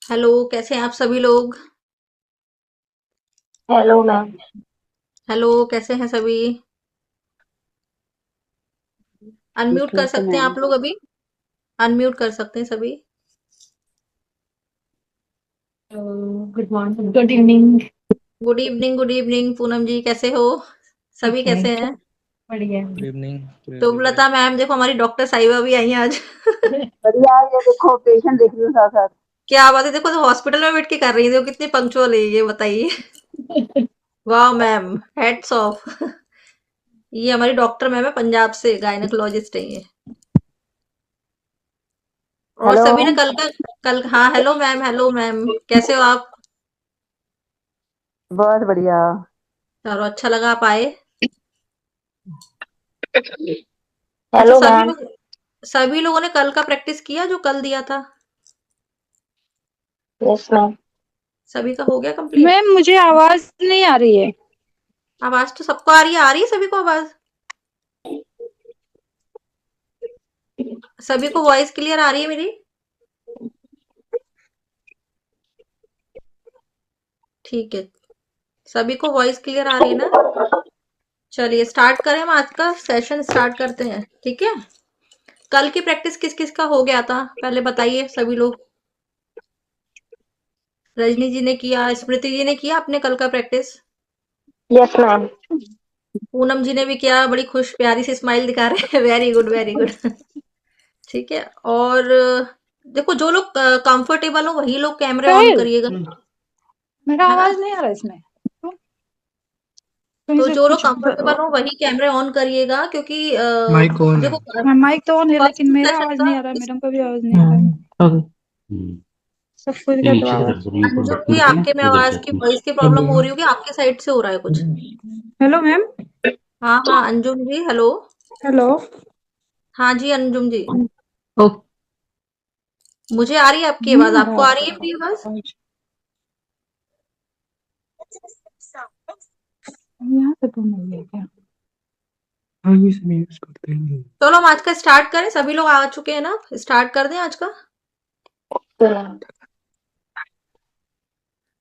Hello, कैसे हैं आप सभी लोग? Hello ma'am. हेलो, कैसे हैं सभी? अनम्यूट कर ठीक है सकते हैं मैम। आप लोग अभी? अनम्यूट कर सकते हैं सभी। Good morning, good evening. Good evening, good evening Poonam ji, कैसे हो? सभी ओके। कैसे हैं? बढ़िया। Good evening. Good everyone. Shubhlata ma'am, देखो हमारी डॉक्टर साहिबा भी आई हैं आज। बढ़िया, ये देखो पेशेंट देख रही हूँ साथ साथ। क्या बात है, देखो तो हॉस्पिटल में बैठ के कर रही है, देखो कितनी पंक्चुअल है ये बताइए। वाह मैम, हेड्स ऑफ। ये हमारी डॉक्टर मैम है, पंजाब से गायनेकोलॉजिस्ट है ये। और हेलो। सभी ने कल हाँ, हेलो मैम, कैसे हो आप? बहुत बढ़िया। चलो, अच्छा लगा आप आए। अच्छा, हेलो मैम। सभी लोगों ने कल का प्रैक्टिस किया जो कल दिया था? Yes ma'am. सभी का हो गया कंप्लीट? मैम मुझे आवाज नहीं आ रही है। आवाज तो सबको आ रही है सभी को आवाज? सभी को वॉइस क्लियर आ रही है मेरी? ठीक है, सभी को वॉइस क्लियर आ रही है ना? चलिए स्टार्ट करें, हम आज का सेशन स्टार्ट करते हैं, ठीक है? कल की प्रैक्टिस किस किस का हो गया था पहले बताइए सभी लोग। रजनी जी ने किया, स्मृति जी ने किया अपने कल का practice. Yes ma'am. Poonam ji ने भी किया, बड़ी खुश प्यारी सी स्माइल दिखा रहे हैं। Very good, very good. ठीक है। और देखो, जो लोग कंफर्टेबल हो वही लोग कैमरे ऑन साहिल, करिएगा, मेरा है ना? आवाज नहीं आ रहा इसमें। तो कहीं तो से जो लोग कुछ कंफर्टेबल हो वही कैमरे ऑन करिएगा, क्योंकि माइक ऑन है। देखो, माइक तो ऑन है फर्स्ट लेकिन मेरा सेशन आवाज का नहीं आ रहा है, मैडम का भी आवाज नहीं आ रहा है। ओके। सब कुछ का तो आवाज। अंजुम जी, आपके में आवाज की वॉइस की प्रॉब्लम हो रही होगी, आपके साइड से हो रहा है कुछ? Hello ma'am. हाँ हाँ, अंजुम जी, हेलो। हेलो। हाँ जी, अंजुम जी, ओके। मुझे आ रही है आपकी नहीं आवाज, आ आपको रहा आ रही है मेरी आवाज? आवाज। यहाँ पे तो नहीं है क्या? हाँ, ये सब यूज करते हैं। चलो हम आज का स्टार्ट करें, सभी लोग आ चुके हैं ना? स्टार्ट कर दें आज का।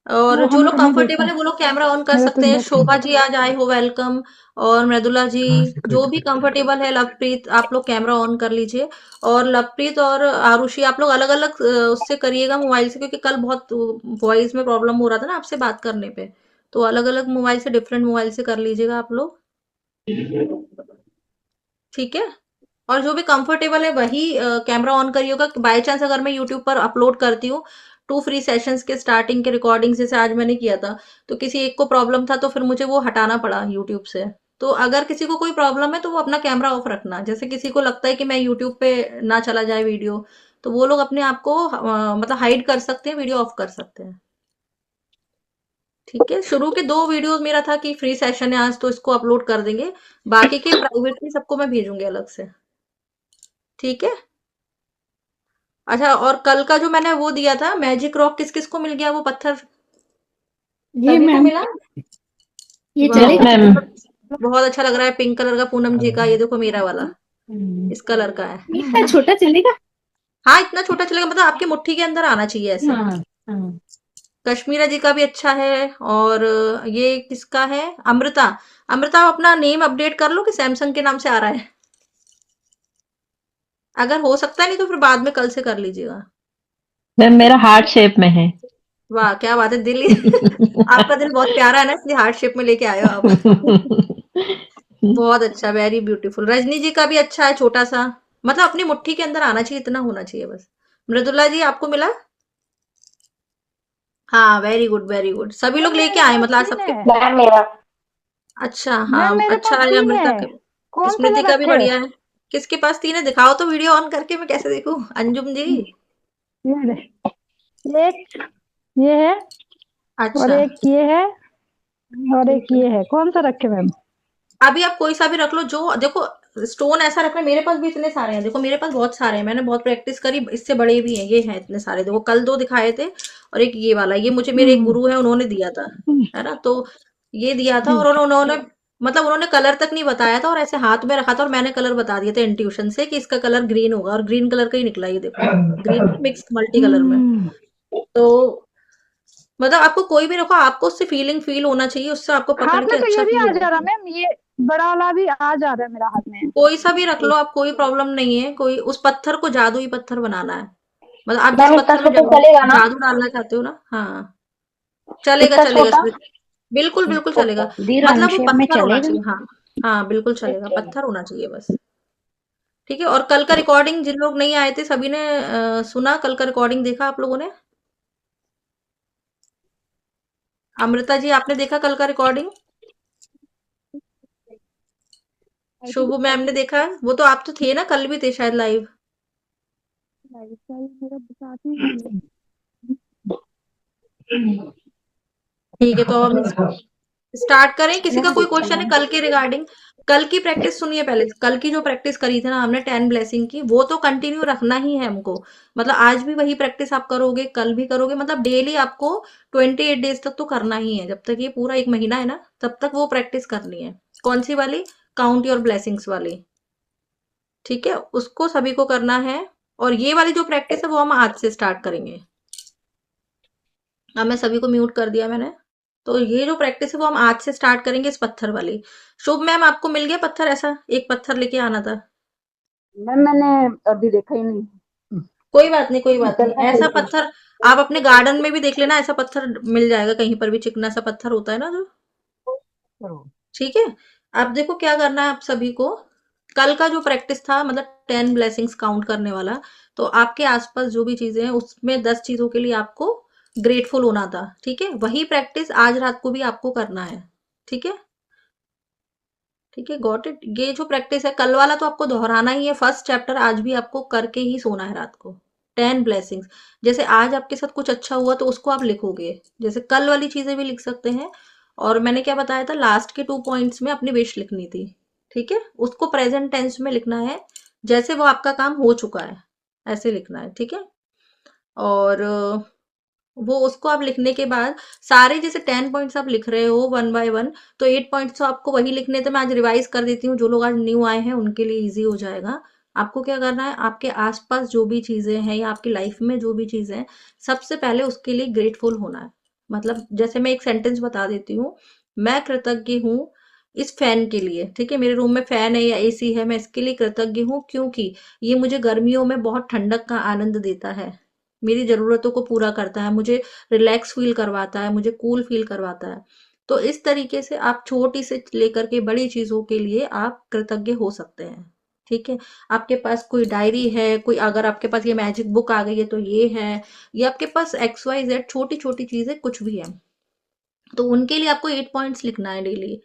और वो जो लोग हमको नहीं कंफर्टेबल देखा। है वो लोग कैमरा ऑन कर मेरा तो सकते हैं। बस है। शोभा जी आज आए हो, वेलकम। और मृदुला जी, कहाँ से जो कट भी करते हैं? कंफर्टेबल है, लवप्रीत, आप लोग कैमरा ऑन कर लीजिए। और लवप्रीत और आरुषि, आप लोग अलग अलग उससे करिएगा मोबाइल से, क्योंकि कल बहुत वॉइस में प्रॉब्लम हो रहा था ना आपसे बात करने पे। तो अलग अलग मोबाइल से, डिफरेंट मोबाइल से कर लीजिएगा आप लोग, ठीक है? और जो भी कंफर्टेबल है वही कैमरा ऑन करिएगा। बाय चांस अगर मैं यूट्यूब पर अपलोड करती हूँ टू फ्री सेशंस के स्टार्टिंग के रिकॉर्डिंग, जैसे आज मैंने किया था, तो किसी एक को प्रॉब्लम था तो फिर मुझे वो हटाना पड़ा यूट्यूब से। तो अगर किसी को कोई प्रॉब्लम है तो वो अपना कैमरा ऑफ रखना। जैसे किसी को लगता है कि मैं यूट्यूब पे ना चला जाए वीडियो, तो वो लोग अपने आप को मतलब हाइड कर सकते हैं, वीडियो ऑफ कर सकते हैं, ठीक है? शुरू के दो वीडियोस मेरा था कि फ्री सेशन है आज तो इसको अपलोड कर देंगे, बाकी के प्राइवेटली सबको मैं भेजूंगी अलग से, ठीक है? अच्छा, और कल का जो मैंने वो दिया था मैजिक रॉक, किस किस को मिल गया वो पत्थर? ये सभी को मैम। मिला? ये वाह, चलेगा मैम। बहुत बहुत अच्छा लग रहा है, पिंक कलर का पूनम जी का। ये देखो मेरा वाला इस कलर का है। इतना छोटा चलेगा। हाँ, इतना छोटा चलेगा, मतलब आपकी मुट्ठी के अंदर आना चाहिए ऐसे। हाँ। हाँ। कश्मीरा जी का भी अच्छा है। और ये किसका है? अमृता। अमृता, आप अपना नेम अपडेट कर लो कि सैमसंग के नाम से आ रहा है, अगर हो सकता है, नहीं तो फिर बाद में कल से कर लीजिएगा। मैम मेरा हार्ट शेप में है। वाह, क्या बात है, दिल आपका दिल बहुत प्यारा है ना, इसलिए हार्ट शेप में लेके आए हो आप। बहुत अच्छा, वेरी ब्यूटीफुल। रजनी जी का भी अच्छा है, छोटा सा, मतलब अपनी मुट्ठी के अंदर आना चाहिए, इतना होना चाहिए बस। मृदुला जी, आपको मिला? हाँ, वेरी गुड, वेरी गुड। सभी मैम लोग मेरे लेके आए, पास मतलब आज तीन सबके। है। मैम मेरा। अच्छा, मैम हाँ, मेरे अच्छा पास है तीन अमृता है। का। कौन सा स्मृति मैं का भी रखे? बढ़िया है। किसके पास तीन है, दिखाओ तो वीडियो ऑन करके, मैं कैसे देखूं? अंजुम जी। ये ले। एक ये है और अच्छा, एक ये है और एक ठीक है। ये है। कौन सा रखे मैम? अभी आप कोई सा भी रख लो, जो देखो, स्टोन ऐसा रखना। मेरे पास भी इतने सारे हैं, देखो मेरे पास बहुत सारे हैं, मैंने बहुत प्रैक्टिस करी, इससे बड़े भी हैं, ये हैं इतने सारे, देखो कल दो दिखाए थे। और एक ये वाला, ये मुझे मेरे एक हम्म। गुरु है उन्होंने दिया था, हम्म। है ना? तो ये दिया था, और ठीक है। उन्होंने मतलब उन्होंने कलर तक नहीं बताया था, और ऐसे हाथ में रखा था, और मैंने कलर बता दिए थे इंट्यूशन से कि इसका कलर ग्रीन होगा, और ग्रीन कलर का ही निकला, ये देखो, ग्रीन मिक्स मल्टी कलर में। हम्म। तो मतलब आपको कोई भी रखो, आपको उससे फील होना चाहिए, उससे आपको हाथ पकड़ के में तो अच्छा ये भी फील आ होना जा रहा चाहिए। मैम, ये बड़ा वाला भी आ जा रहा है मेरा हाथ में। कोई सा भी रख लो आप, कोई प्रॉब्लम नहीं है। कोई उस पत्थर को जादुई पत्थर बनाना है, मतलब आप जिस मैम इतना पत्थर में छोटा चलेगा ना? जादू डालना चाहते हो ना, हाँ चलेगा इतना चलेगा छोटा? चलेगा। बिल्कुल बिल्कुल चलेगा। दीरान मतलब वो शेप में पत्थर होना चलेगा? चाहिए, हाँ। हाँ बिल्कुल चलेगा, पत्थर होना चाहिए बस। ठीक है। और कल का रिकॉर्डिंग जिन लोग नहीं आए थे सभी ने सुना? कल का रिकॉर्डिंग देखा आप लोगों ने? अमृता जी आपने देखा कल का recording? I think Shubh ma'am ने देखा है? वो तो आप तो थे ना, कल भी थे शायद लाइव। लाइफस्टाइल मेरा बताती नहीं ठीक है, तो हम स्टार्ट करें। किसी का कोई क्वेश्चन है कल के रिगार्डिंग? कल की प्रैक्टिस सुनिए पहले। कल की जो प्रैक्टिस करी थी ना हमने 10 ब्लेसिंग की, वो तो कंटिन्यू रखना ही है हमको। मतलब आज भी वही प्रैक्टिस आप करोगे, कल भी करोगे, मतलब डेली आपको 28 डेज तक तो करना ही है। जब तक ये पूरा एक महीना है ना, तब तक वो प्रैक्टिस करनी है। कौन सी वाली? काउंट योर ब्लेसिंग्स वाली। ठीक है, उसको सभी को करना है। और ये वाली जो प्रैक्टिस है वो हम आज से स्टार्ट करेंगे। अब मैं सभी को म्यूट कर दिया मैंने। तो ये जो प्रैक्टिस है वो हम आज से स्टार्ट करेंगे, इस पत्थर वाली। शुभ मैम आपको मिल गया पत्थर? ऐसा एक पत्थर लेके आना था। मैम मैंने अभी देखा ही नहीं। कोई बात नहीं, कोई बात कल नहीं। का ऐसा चाहिए। पत्थर आप अपने गार्डन में भी देख लेना, ऐसा पत्थर मिल जाएगा कहीं पर भी, चिकना सा पत्थर होता है ना जो। ठीक है। अब देखो क्या करना है आप सभी को। कल का जो प्रैक्टिस था मतलब 10 ब्लेसिंग्स काउंट करने वाला, तो आपके आसपास जो भी चीजें हैं उसमें 10 चीजों के लिए आपको ग्रेटफुल होना था। ठीक है, वही प्रैक्टिस आज रात को भी आपको करना है। ठीक है। ठीक है, गॉट इट। ये जो प्रैक्टिस है कल वाला तो आपको दोहराना ही है। फर्स्ट चैप्टर आज भी आपको करके ही सोना है रात को। 10 ब्लेसिंग्स। जैसे आज आपके साथ कुछ अच्छा हुआ तो उसको आप लिखोगे, जैसे कल वाली चीजें भी लिख सकते हैं। और मैंने क्या बताया था, लास्ट के 2 पॉइंट्स में अपनी विश लिखनी थी। ठीक है, उसको प्रेजेंट टेंस में लिखना है, जैसे वो आपका काम हो चुका है ऐसे लिखना है। ठीक है। और वो उसको आप लिखने के बाद सारे जैसे 10 पॉइंट्स आप लिख रहे हो वन बाय वन, तो 8 पॉइंट्स तो आपको वही लिखने थे। मैं आज रिवाइज कर देती हूँ, जो लोग आज न्यू आए हैं उनके लिए इजी हो जाएगा। आपको क्या करना है, आपके आसपास जो भी चीजें हैं या आपकी लाइफ में जो भी चीजें हैं, सबसे पहले उसके लिए ग्रेटफुल होना है। मतलब जैसे मैं एक सेंटेंस बता देती हूँ, मैं कृतज्ञ हूँ इस फैन के लिए। ठीक है, मेरे रूम में फैन है या एसी है, मैं इसके लिए कृतज्ञ हूँ क्योंकि ये मुझे गर्मियों में बहुत ठंडक का आनंद देता है, मेरी ज़रूरतों को पूरा करता है, मुझे रिलैक्स फील करवाता है, मुझे कूल फील करवाता है। तो इस तरीके से आप छोटी से लेकर के बड़ी चीज़ों के लिए आप कृतज्ञ हो सकते हैं। ठीक है। आपके पास कोई डायरी है, कोई अगर आपके पास ये मैजिक बुक आ गई है तो ये है, या आपके पास एक्स वाई जेड छोटी छोटी चीज़ें कुछ भी है, तो उनके लिए आपको 8 पॉइंट्स लिखना है डेली।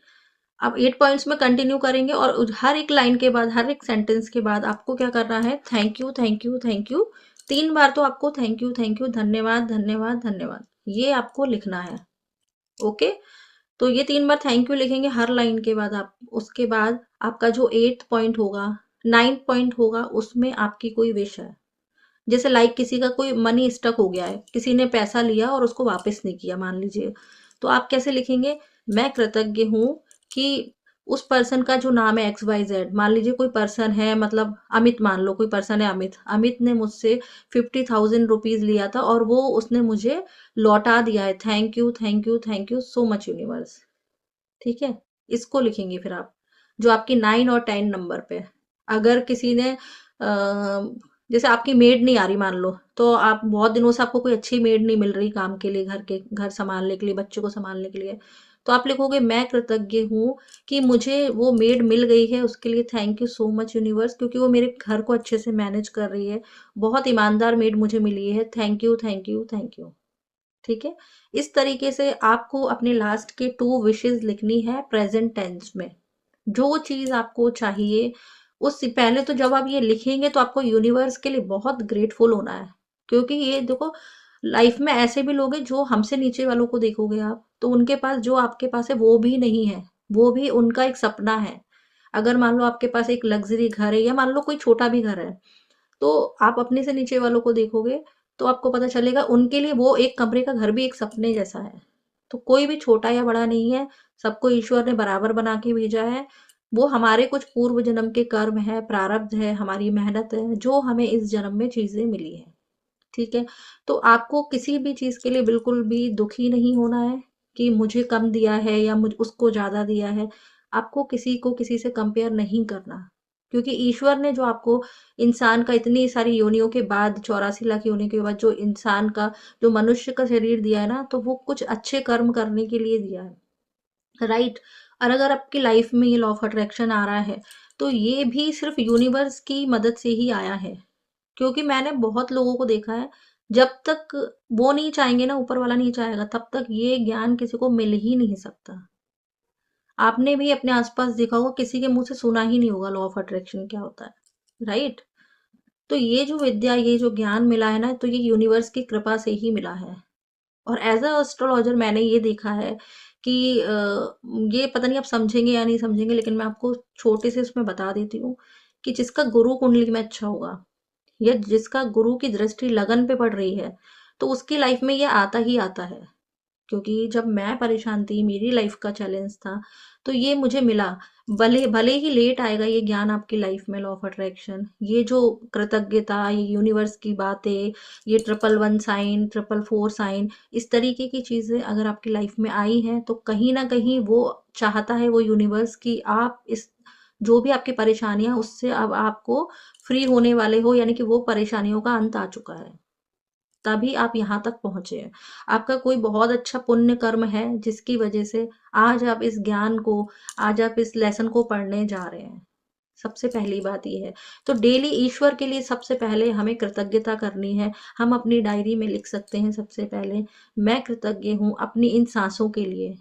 आप 8 पॉइंट्स में कंटिन्यू करेंगे और हर एक लाइन के बाद, हर एक सेंटेंस के बाद आपको क्या करना है, thank you thank you thank you. 3 बार तो आपको थैंक यू धन्यवाद धन्यवाद धन्यवाद ये आपको लिखना है। ओके। तो ये 3 बार थैंक यू लिखेंगे हर लाइन के बाद आप। उसके बाद आपका जो 8th पॉइंट होगा, 9th पॉइंट होगा, उसमें आपकी कोई विश है। जैसे लाइक किसी का कोई मनी स्टक हो गया है, किसी ने पैसा लिया और उसको वापस नहीं किया मान लीजिए, तो आप कैसे लिखेंगे, मैं कृतज्ञ हूँ कि उस पर्सन का जो नाम है एक्स वाई जेड, मान लीजिए कोई पर्सन है, मतलब अमित मान लो, कोई पर्सन है अमित, अमित ने मुझसे 50,000 रुपीज लिया था और वो उसने मुझे लौटा दिया है, thank you thank you thank you so much universe. ठीक है, इसको लिखेंगे फिर आप, जो आपकी 9 और 10 नंबर पे। अगर किसी ने जैसे आपकी मेड नहीं आ रही मान लो, तो आप बहुत दिनों से आपको कोई अच्छी मेड नहीं मिल रही काम के लिए, घर संभालने के लिए, बच्चे को संभालने के लिए, तो आप लिखोगे मैं कृतज्ञ हूँ कि मुझे वो मेड मिल गई है, उसके लिए thank you so much universe, क्योंकि वो मेरे घर को अच्छे से मैनेज कर रही है, बहुत ईमानदार मेड मुझे मिली है, thank you thank you thank you. ठीक है। इस तरीके से आपको अपने लास्ट के 2 विशेस लिखनी है प्रेजेंट टेंस में। जो चीज आपको चाहिए, उससे पहले तो जब आप ये लिखेंगे तो आपको यूनिवर्स के लिए बहुत ग्रेटफुल होना है। क्योंकि ये देखो, लाइफ में ऐसे भी लोग हैं जो हमसे नीचे वालों को देखोगे आप तो उनके पास जो आपके पास है वो भी नहीं है, वो भी उनका एक सपना है। अगर मान लो आपके पास एक लग्जरी घर है या मान लो कोई छोटा भी घर है, तो आप अपने से नीचे वालों को देखोगे तो आपको पता चलेगा उनके लिए वो एक कमरे का घर भी एक सपने जैसा है। तो कोई भी छोटा या बड़ा नहीं है, सबको ईश्वर ने बराबर बना के भेजा है। वो हमारे कुछ पूर्व जन्म के कर्म है, प्रारब्ध है, हमारी मेहनत है, जो हमें इस जन्म में चीजें मिली है। ठीक है? तो आपको किसी भी चीज़ के लिए बिल्कुल भी दुखी नहीं होना है कि मुझे कम दिया है या मुझ उसको ज़्यादा दिया है। आपको किसी को किसी से कंपेयर नहीं करना, क्योंकि ईश्वर ने जो आपको इंसान का इतनी सारी योनियों के बाद 84 लाख योनियों के बाद जो इंसान का जो मनुष्य का शरीर दिया है ना, तो वो कुछ अच्छे कर्म करने के लिए दिया है, राइट? और अगर आपकी लाइफ में ये लॉ ऑफ अट्रैक्शन आ रहा है, तो ये भी सिर्फ यूनिवर्स की मदद से ही आया है। क्योंकि मैंने बहुत लोगों को देखा है, जब तक वो नहीं चाहेंगे ना, ऊपर वाला नहीं चाहेगा, तब तक ये ज्ञान किसी को मिल ही नहीं सकता। आपने भी अपने आसपास देखा होगा, किसी के मुंह से सुना ही नहीं होगा लॉ ऑफ अट्रैक्शन क्या होता है, राइट? तो ये जो विद्या, ये जो ज्ञान मिला है ना, तो ये यूनिवर्स की कृपा से ही मिला है। और एज अ एस्ट्रोलॉजर मैंने ये देखा है कि ये पता नहीं आप समझेंगे या नहीं समझेंगे, लेकिन मैं आपको छोटे से उसमें बता देती हूँ कि जिसका गुरु कुंडली में अच्छा होगा या जिसका गुरु की दृष्टि लगन पे पड़ रही है, तो उसकी लाइफ में ये आता ही आता है। क्योंकि जब मैं परेशान थी, मेरी लाइफ का चैलेंज था, तो ये मुझे मिला। भले भले ही लेट आएगा ये ज्ञान आपकी लाइफ में, लॉ ऑफ अट्रैक्शन, ये जो कृतज्ञता, ये यूनिवर्स की बातें, ये 111 साइन, 444 साइन, इस तरीके की चीजें अगर आपकी लाइफ में आई हैं, तो कहीं ना कहीं वो चाहता है, वो यूनिवर्स, की आप इस जो भी आपकी परेशानियां, उससे अब आपको फ्री होने वाले हो, यानी कि वो परेशानियों का अंत आ चुका है, तभी आप यहाँ तक पहुंचे हैं। आपका कोई बहुत अच्छा पुण्य कर्म है जिसकी वजह से आज आप इस ज्ञान को, आज आप इस लेसन को पढ़ने जा रहे हैं। सबसे पहली बात ये है। तो डेली ईश्वर के लिए सबसे पहले हमें कृतज्ञता करनी है। हम अपनी डायरी में लिख सकते हैं सबसे पहले, मैं कृतज्ञ हूँ अपनी इन सांसों के लिए,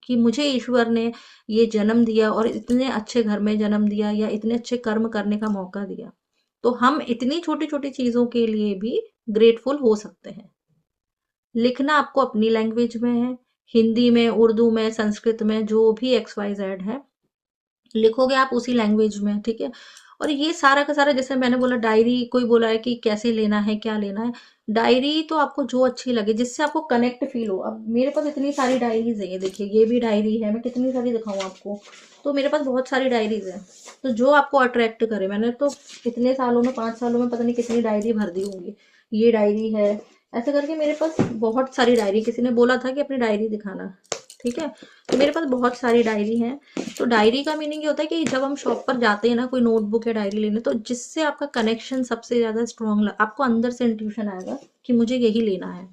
कि मुझे ईश्वर ने ये जन्म दिया और इतने अच्छे घर में जन्म दिया या इतने अच्छे कर्म करने का मौका दिया। तो हम इतनी छोटी छोटी चीजों के लिए भी ग्रेटफुल हो सकते हैं। लिखना आपको अपनी लैंग्वेज में है, हिंदी में, उर्दू में, संस्कृत में, जो भी एक्स वाई जेड है, लिखोगे आप उसी लैंग्वेज में, ठीक है? और ये सारा का सारा, जैसे मैंने बोला डायरी, कोई बोला है कि कैसे लेना है, क्या लेना है, डायरी तो आपको जो अच्छी लगे, जिससे आपको कनेक्ट फील हो। अब मेरे पास इतनी सारी डायरीज है, ये देखिए, ये भी डायरी है, मैं कितनी सारी दिखाऊं आपको, तो मेरे पास बहुत सारी डायरीज है। तो जो आपको अट्रैक्ट करे, मैंने तो इतने सालों में, 5 सालों में पता नहीं कितनी डायरी भर दी होंगी। ये डायरी है, ऐसे करके मेरे पास बहुत सारी डायरी, किसी ने बोला था कि अपनी डायरी दिखाना, ठीक है? तो मेरे पास बहुत सारी डायरी है। तो डायरी का मीनिंग ये होता है कि जब हम शॉप पर जाते हैं ना, कोई नोटबुक या डायरी लेने, तो जिससे आपका कनेक्शन सबसे ज्यादा स्ट्रांग, आपको अंदर से इंट्यूशन आएगा कि मुझे यही लेना है,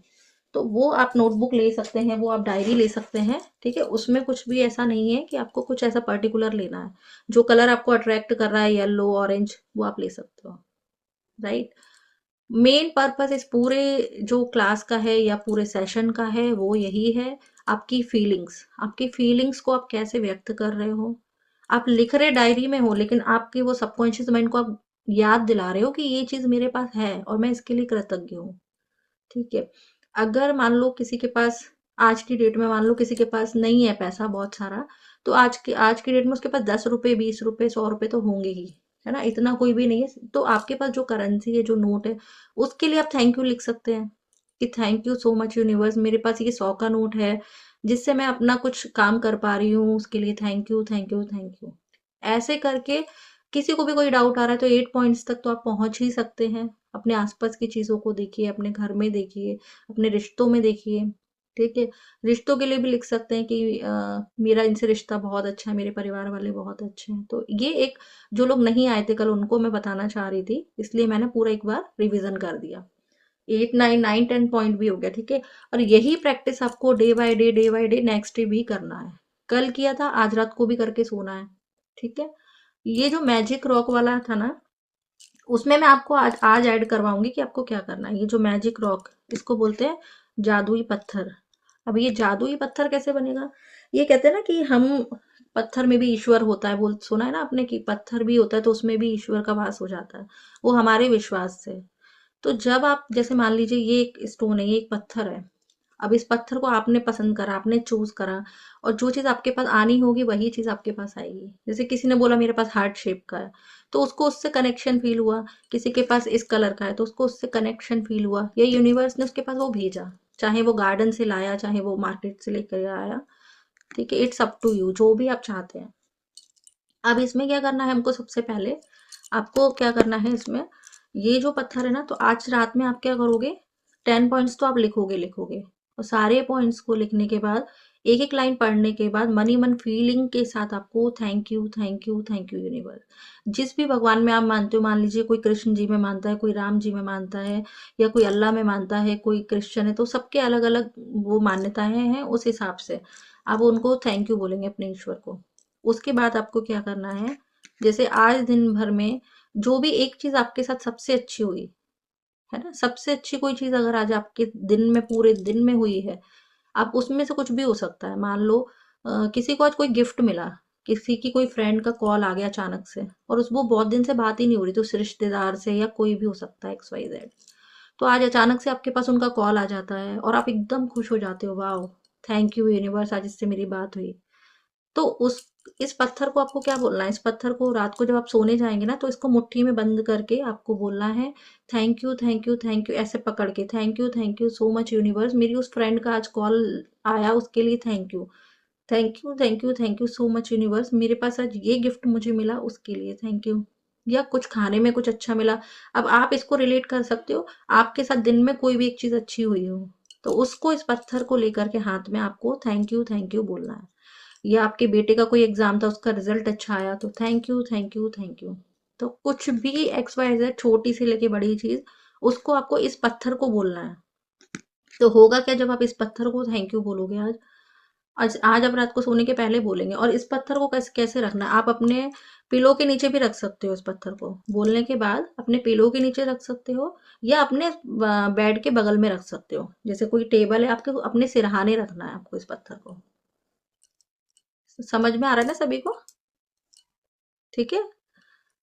तो वो आप नोटबुक ले सकते हैं, वो आप डायरी ले सकते हैं, ठीक है? उसमें कुछ भी ऐसा नहीं है कि आपको कुछ ऐसा पर्टिकुलर लेना है। जो कलर आपको अट्रैक्ट कर रहा है, येलो, ऑरेंज, वो आप ले सकते हो, राइट? मेन पर्पस इस पूरे जो क्लास का है या पूरे सेशन का है, वो यही है, आपकी फीलिंग्स, आपकी फीलिंग्स को आप कैसे व्यक्त कर रहे हो। आप लिख रहे डायरी में हो, लेकिन आपके वो सबकॉन्शियस माइंड को आप याद दिला रहे हो कि ये चीज मेरे पास है और मैं इसके लिए कृतज्ञ हूँ, ठीक है? अगर मान लो किसी के पास, आज की डेट में मान लो किसी के पास नहीं है पैसा बहुत सारा, तो आज की डेट में उसके पास 10 रुपए, 20 रुपए, 100 रुपए तो होंगे ही, है ना? इतना कोई भी नहीं है। तो आपके पास जो करेंसी है, जो नोट है, उसके लिए आप थैंक यू लिख सकते हैं कि thank you so much universe, मेरे पास ये 100 का नोट है, जिससे मैं अपना कुछ काम कर पा रही हूँ, उसके लिए thank you, thank you, thank you. ऐसे करके किसी को भी कोई डाउट आ रहा है तो 8 पॉइंट्स तक तो आप पहुंच ही सकते हैं। अपने आसपास की चीजों को देखिए, अपने घर में देखिए, अपने रिश्तों में देखिए, ठीक है? रिश्तों के लिए भी लिख सकते हैं कि मेरा इनसे रिश्ता बहुत अच्छा है, मेरे परिवार वाले बहुत अच्छे हैं। तो ये एक, जो लोग नहीं आए थे कल, उनको मैं बताना चाह रही थी, इसलिए मैंने पूरा एक बार रिवीजन कर दिया। 8, 9, 9, 10 पॉइंट भी हो गया, ठीक है? और यही प्रैक्टिस आपको day by day next day भी करना है। कल किया था, आज रात को भी करके सोना है, ठीक है? ये जो मैजिक रॉक वाला था ना, उसमें मैं आपको आज आज ऐड करवाऊंगी कि आपको क्या करना है। ये जो मैजिक रॉक, इसको बोलते हैं जादुई पत्थर। अब ये जादुई पत्थर कैसे बनेगा? ये कहते हैं ना कि हम, पत्थर में भी ईश्वर होता है, बोल सुना है ना आपने कि पत्थर भी होता है तो उसमें भी ईश्वर का वास हो जाता है, वो हमारे विश्वास से। तो जब आप, जैसे मान लीजिए ये एक स्टोन है, ये एक पत्थर है, अब इस पत्थर को आपने पसंद करा, आपने चूज करा, और जो चीज आपके पास आनी होगी वही चीज आपके पास आएगी। जैसे किसी ने बोला मेरे पास हार्ट शेप का है, तो उसको उससे कनेक्शन फील हुआ। किसी के पास इस कलर का है तो उसको उससे कनेक्शन फील हुआ, या यूनिवर्स ने उसके पास वो भेजा, चाहे वो गार्डन से लाया, चाहे वो मार्केट से लेकर आया, ठीक है? इट्स अप टू यू, जो भी आप चाहते हैं। अब इसमें क्या करना है हमको, सबसे पहले आपको क्या करना है इसमें ये जो पत्थर है ना, तो आज रात में आप क्या करोगे, 10 पॉइंट्स तो आप लिखोगे लिखोगे, और सारे पॉइंट्स को लिखने के बाद, एक एक लाइन पढ़ने के बाद, मन ही मन फीलिंग के साथ आपको thank you thank you thank you universe, जिस भी भगवान में आप मानते हो, मान लीजिए कोई कृष्ण जी में मानता है, कोई राम जी में मानता है, या कोई अल्लाह में मानता है, कोई क्रिश्चियन है, तो सबके अलग अलग वो मान्यताएं हैं, उस हिसाब से आप उनको थैंक यू बोलेंगे अपने ईश्वर को। उसके बाद आपको क्या करना है, जैसे आज दिन भर में जो भी एक चीज आपके साथ सबसे अच्छी हुई है ना, सबसे अच्छी कोई चीज अगर आज आपके दिन में, पूरे दिन में हुई है, आप उसमें से कुछ भी हो सकता है, मान लो किसी को आज कोई गिफ्ट मिला, किसी की कोई फ्रेंड का कॉल आ गया अचानक से, और उस वो बहुत दिन से बात ही नहीं हो रही, तो उस रिश्तेदार से या कोई भी हो सकता है, एक्स वाई जेड, तो आज अचानक से आपके पास उनका कॉल आ जाता है और आप एकदम खुश हो जाते हो, वाह, थैंक यू यूनिवर्स, आज इससे मेरी बात हुई। तो उस इस पत्थर को आपको क्या बोलना है, इस पत्थर को रात को जब आप सोने जाएंगे ना, तो इसको मुट्ठी में बंद करके आपको बोलना है thank you thank you thank you, ऐसे पकड़ के, thank you so much universe, मेरी उस फ्रेंड का आज कॉल आया, उसके लिए thank you, thank you thank you thank you so much universe, मेरे पास आज ये गिफ्ट मुझे मिला, उसके लिए थैंक यू, या कुछ खाने में कुछ अच्छा मिला। अब आप इसको रिलेट कर सकते हो, आपके साथ दिन में कोई भी एक चीज अच्छी हुई हो, तो उसको, इस पत्थर को लेकर के हाथ में आपको थैंक यू बोलना है। या आपके बेटे का कोई एग्जाम था, उसका रिजल्ट अच्छा आया, तो thank you thank you thank you. तो कुछ भी एक्स वाई जेड, छोटी से लेके बड़ी चीज, उसको आपको इस पत्थर को बोलना है। तो होगा क्या, जब आप इस पत्थर को थैंक यू बोलोगे आज, आज आज आप रात को सोने के पहले बोलेंगे, और इस पत्थर को कैसे कैसे रखना है, आप अपने पिलो के नीचे भी रख सकते हो, इस पत्थर को बोलने के बाद अपने पिलो के नीचे रख सकते हो, या अपने बेड के बगल में रख सकते हो, जैसे कोई टेबल है आपके, अपने सिरहाने रखना है आपको इस पत्थर को। समझ में आ रहा है ना सभी को? ठीक है,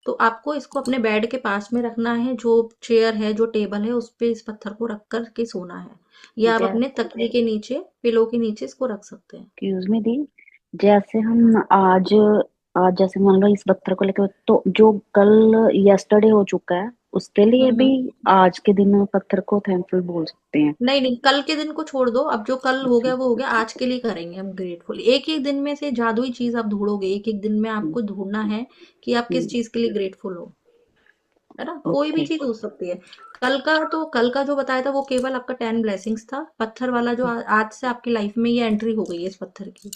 तो आपको इसको अपने बेड के पास में रखना है, जो चेयर है, जो टेबल है, उस पे इस पत्थर को रख कर के सोना है, या आप अपने तकिए के नीचे, पिलो के नीचे इसको रख सकते हैं। एक्सक्यूज मी दी, जैसे हम आज आज जैसे मान लो इस पत्थर को लेकर, तो जो कल यस्टरडे हो चुका है उसके लिए भी हम्म। आज के दिन पत्थर को थैंकफुल बोल सकते हैं? नहीं नहीं, कल के दिन को छोड़ दो, अब जो कल हो अच्छा। गया वो हो गया, आज के लिए करेंगे हम ग्रेटफुल। एक एक दिन में से जादुई चीज आप ढूंढोगे, एक एक दिन में हम्म, आपको ढूंढना है कि आप किस हम्म, चीज के लिए ग्रेटफुल हो, है ना, कोई भी ओके। चीज हो सकती है। कल का जो बताया था वो केवल आपका 10 ब्लेसिंग्स था, पत्थर वाला जो आज से आपकी लाइफ में ये एंट्री हो गई है इस पत्थर की,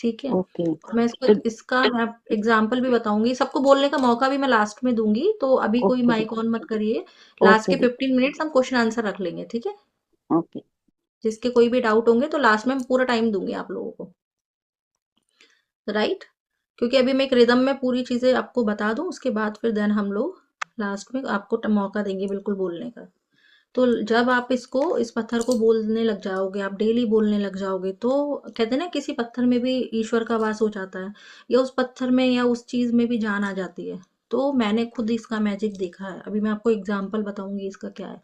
ठीक है। ओके और मैं इसको, तो इसका मैं एग्जाम्पल भी बताऊंगी, सबको बोलने का मौका भी मैं लास्ट में दूंगी, तो अभी कोई ओके दी। माइक ऑन मत करिए, लास्ट ओके के दी। 15 मिनट्स हम क्वेश्चन आंसर रख लेंगे, ठीक है। ओके। जिसके कोई भी डाउट होंगे तो लास्ट में मैं पूरा टाइम दूंगी आप लोगों को, राइट, क्योंकि अभी मैं एक रिदम में पूरी चीजें आपको बता दूं, उसके बाद फिर देन हम लोग लास्ट में आपको मौका देंगे बिल्कुल बोलने का। तो जब आप इसको, इस पत्थर को बोलने लग जाओगे, आप डेली बोलने लग जाओगे, तो कहते हैं ना, किसी पत्थर में भी ईश्वर का वास हो जाता है, या उस पत्थर में या उस चीज में भी जान आ जाती है। तो मैंने खुद इसका मैजिक देखा है, अभी मैं आपको एग्जाम्पल बताऊंगी इसका क्या है।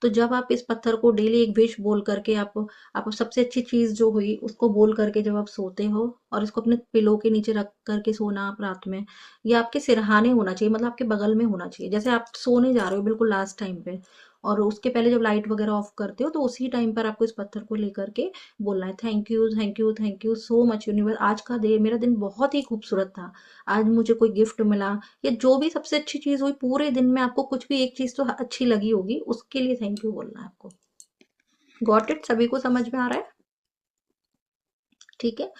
तो जब आप इस पत्थर को डेली एक विश बोल करके, आप सबसे अच्छी चीज जो हुई उसको बोल करके जब आप सोते हो, और इसको अपने पिलो के नीचे रख करके सोना आप रात में, या आपके सिरहाने होना चाहिए, मतलब आपके बगल में होना चाहिए, जैसे आप सोने जा रहे हो बिल्कुल लास्ट टाइम पे, और उसके पहले जब लाइट वगैरह ऑफ करते हो, तो उसी टाइम पर आपको इस पत्थर को लेकर के बोलना है thank you thank you thank you so much universe, आज का डे, मेरा दिन बहुत ही खूबसूरत था, आज मुझे कोई गिफ्ट मिला, या जो भी सबसे अच्छी चीज हुई पूरे दिन में, आपको कुछ भी एक चीज तो अच्छी लगी होगी, उसके लिए थैंक यू बोलना है आपको। गॉट इट, सभी को समझ में आ रहा है? ठीक है,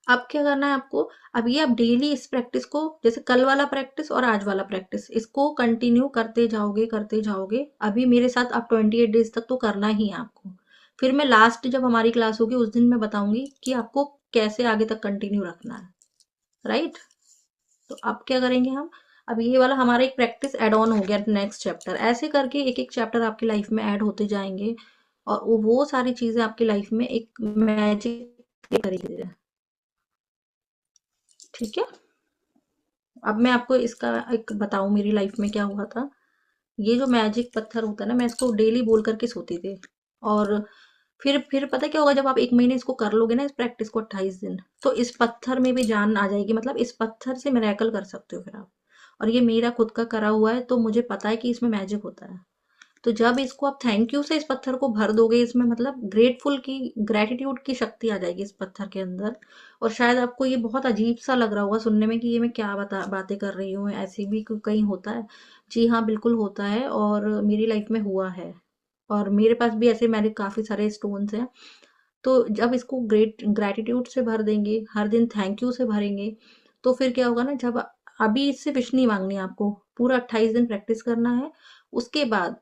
अब क्या करना है आपको, अब ये आप डेली इस प्रैक्टिस को, जैसे कल वाला प्रैक्टिस और आज वाला प्रैक्टिस, इसको कंटिन्यू करते जाओगे करते जाओगे, अभी मेरे साथ आप 28 डेज तक तो करना ही है आपको, फिर मैं लास्ट जब हमारी क्लास होगी उस दिन मैं बताऊंगी कि आपको कैसे आगे तक कंटिन्यू रखना है, राइट। तो अब क्या करेंगे हम, अब ये वाला हमारा एक प्रैक्टिस एड ऑन हो गया नेक्स्ट चैप्टर, ऐसे करके एक एक चैप्टर आपकी लाइफ में ऐड होते जाएंगे, और वो सारी चीजें आपकी लाइफ में एक मैजिक करेगी, ठीक है। अब मैं आपको इसका एक बताऊं मेरी लाइफ में क्या हुआ था। ये जो मैजिक पत्थर होता है ना, मैं इसको डेली बोल करके सोती थी, और फिर पता क्या होगा, जब आप 1 महीने इसको कर लोगे ना, इस प्रैक्टिस को 28 दिन, तो इस पत्थर में भी जान आ जाएगी, मतलब इस पत्थर से मिरेकल कर सकते हो फिर आप। और ये मेरा खुद का करा हुआ है, तो मुझे पता है कि इसमें मैजिक होता है। तो जब इसको आप थैंक यू से इस पत्थर को भर दोगे, इसमें मतलब ग्रेटफुल की, ग्रेटिट्यूड की शक्ति आ जाएगी इस पत्थर के अंदर। और शायद आपको ये बहुत अजीब सा लग रहा होगा सुनने में कि ये मैं क्या बातें कर रही हूँ, ऐसी भी कहीं होता है, जी हाँ, बिल्कुल होता है और मेरी लाइफ में हुआ है। और मेरे पास भी ऐसे मैंने काफ़ी सारे स्टोन्स हैं। तो जब इसको ग्रैटिट्यूड से भर देंगे, हर दिन थैंक यू से भरेंगे, तो फिर क्या होगा ना, जब अभी इससे विश नहीं मांगनी आपको, पूरा 28 दिन प्रैक्टिस करना है। उसके बाद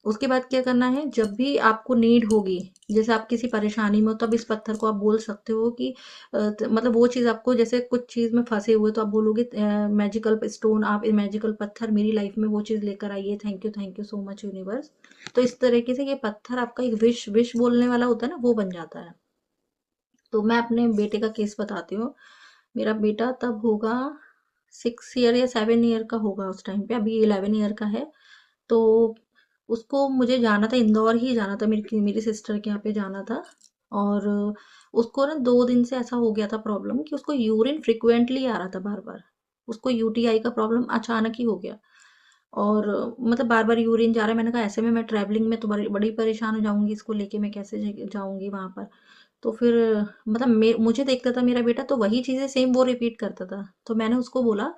उसके बाद क्या करना है, जब भी आपको नीड होगी, जैसे आप किसी परेशानी में हो, तब इस पत्थर को आप बोल सकते हो कि मतलब वो चीज़ आपको, जैसे कुछ चीज़ में फंसे हुए तो आप बोलोगे मैजिकल स्टोन, आप मैजिकल पत्थर मेरी लाइफ में वो चीज़ लेकर आइए, thank you so much universe. तो इस तरीके से ये पत्थर आपका एक विश विश बोलने वाला होता है ना, वो बन जाता है। तो मैं अपने बेटे का केस बताती हूँ। मेरा बेटा तब होगा 6 ईयर या 7 ईयर का होगा उस टाइम पे, अभी 11 ईयर का है। तो उसको मुझे जाना था, इंदौर ही जाना था, मेरी मेरी सिस्टर के यहाँ पे जाना था। और उसको ना 2 दिन से ऐसा हो गया था प्रॉब्लम कि उसको यूरिन फ्रिक्वेंटली आ रहा था बार बार। उसको यूटीआई का प्रॉब्लम अचानक ही हो गया। और मतलब बार बार यूरिन जा रहा है। मैंने कहा ऐसे में मैं ट्रैवलिंग में तो बड़ी बड़ी परेशान हो जाऊंगी, इसको लेके मैं कैसे जाऊंगी वहां पर। तो फिर मतलब मुझे देखता था मेरा बेटा, तो वही चीजें सेम वो रिपीट करता था। तो मैंने उसको बोला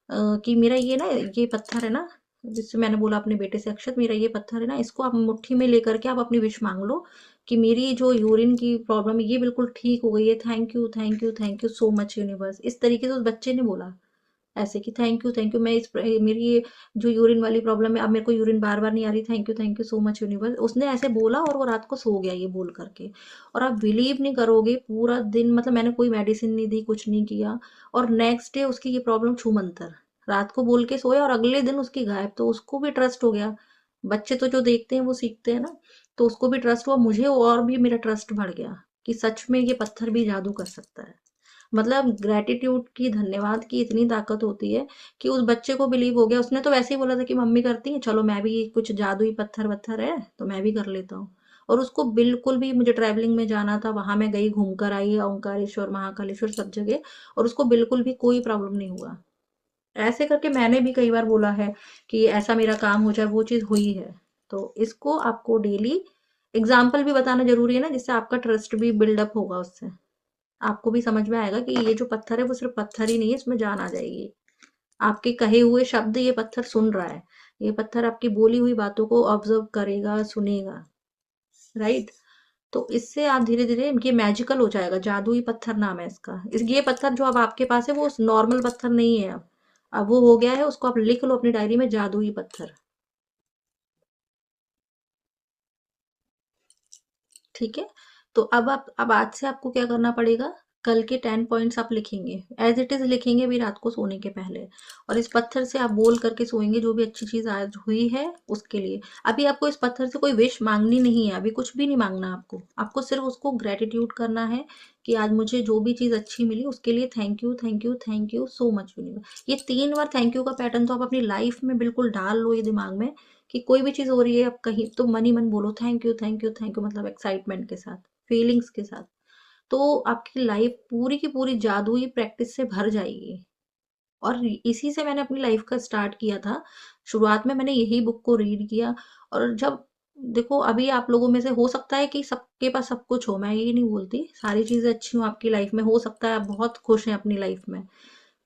कि मेरा ये ना, ये पत्थर है ना, जिससे मैंने बोला अपने बेटे से, अक्षत मेरा ये पत्थर है ना, इसको आप मुट्ठी में लेकर के आप अपनी विश मांग लो कि मेरी जो यूरिन की प्रॉब्लम है ये बिल्कुल ठीक हो गई है, thank you so much universe. इस तरीके से उस बच्चे ने बोला, ऐसे कि थैंक यू, मैं मेरी ये जो यूरिन वाली प्रॉब्लम है, अब मेरे को यूरिन बार बार नहीं आ रही, thank you so much universe. उसने ऐसे बोला और वो रात को सो गया ये बोल करके। और आप बिलीव नहीं करोगे, पूरा दिन मतलब मैंने कोई मेडिसिन नहीं दी, कुछ नहीं किया। और नेक्स्ट डे उसकी ये प्रॉब्लम छूमंतर, रात को बोल के सोया और अगले दिन उसकी गायब। तो उसको भी ट्रस्ट हो गया। बच्चे तो जो देखते हैं वो सीखते हैं ना। तो उसको भी ट्रस्ट हुआ, मुझे और भी मेरा ट्रस्ट बढ़ गया कि सच में ये पत्थर भी जादू कर सकता है। मतलब ग्रेटिट्यूड की, धन्यवाद की इतनी ताकत होती है कि उस बच्चे को बिलीव हो गया। उसने तो वैसे ही बोला था कि मम्मी करती है, चलो मैं भी, कुछ जादुई पत्थर वत्थर है तो मैं भी कर लेता हूँ। और उसको बिल्कुल भी, मुझे ट्रैवलिंग में जाना था, वहां मैं गई, घूम कर आई, ओंकारेश्वर महाकालेश्वर सब जगह, और उसको बिल्कुल भी कोई प्रॉब्लम नहीं हुआ। ऐसे करके मैंने भी कई बार बोला है कि ऐसा मेरा काम हो जाए, वो चीज हुई है। तो इसको आपको डेली एग्जाम्पल भी बताना जरूरी है ना, जिससे आपका ट्रस्ट भी बिल्डअप होगा उससे। आपको भी समझ में आएगा कि ये जो पत्थर है वो सिर्फ पत्थर ही नहीं है, इसमें जान आ जाएगी। आपके कहे हुए शब्द ये पत्थर सुन रहा है। ये पत्थर आपकी बोली हुई बातों को ऑब्जर्व करेगा, सुनेगा। राइट। तो इससे आप धीरे धीरे, ये मैजिकल हो जाएगा, जादुई पत्थर नाम है इसका। ये पत्थर जो अब आपके पास है वो नॉर्मल पत्थर नहीं है। अब वो हो गया है, उसको आप लिख लो अपनी डायरी में, जादुई पत्थर। ठीक है। तो अब आज से आपको क्या करना पड़ेगा, कल के 10 पॉइंट्स आप लिखेंगे, एज इट इज लिखेंगे भी रात को सोने के पहले। और इस पत्थर से आप बोल करके सोएंगे, जो भी अच्छी चीज आज हुई है उसके लिए। अभी आपको इस पत्थर से कोई विश मांगनी नहीं है, अभी कुछ भी नहीं मांगना आपको। आपको सिर्फ उसको ग्रेटिट्यूड करना है कि आज मुझे जो भी चीज अच्छी मिली उसके लिए thank you so much universe. ये 3 बार थैंक यू का पैटर्न तो आप अपनी लाइफ में बिल्कुल डाल लो ये दिमाग में, कि कोई भी चीज हो रही है अब कहीं, तो मन ही मन बोलो थैंक यू, मतलब एक्साइटमेंट के साथ, फीलिंग्स के साथ। तो आपकी लाइफ पूरी की पूरी जादुई प्रैक्टिस से भर जाएगी। और इसी से मैंने अपनी लाइफ का स्टार्ट किया था। शुरुआत में मैंने यही बुक को रीड किया। और जब देखो, अभी आप लोगों में से हो सकता है कि सबके पास सब कुछ हो, मैं ये नहीं बोलती सारी चीजें अच्छी हो आपकी लाइफ में, हो सकता है आप बहुत खुश हैं अपनी लाइफ में।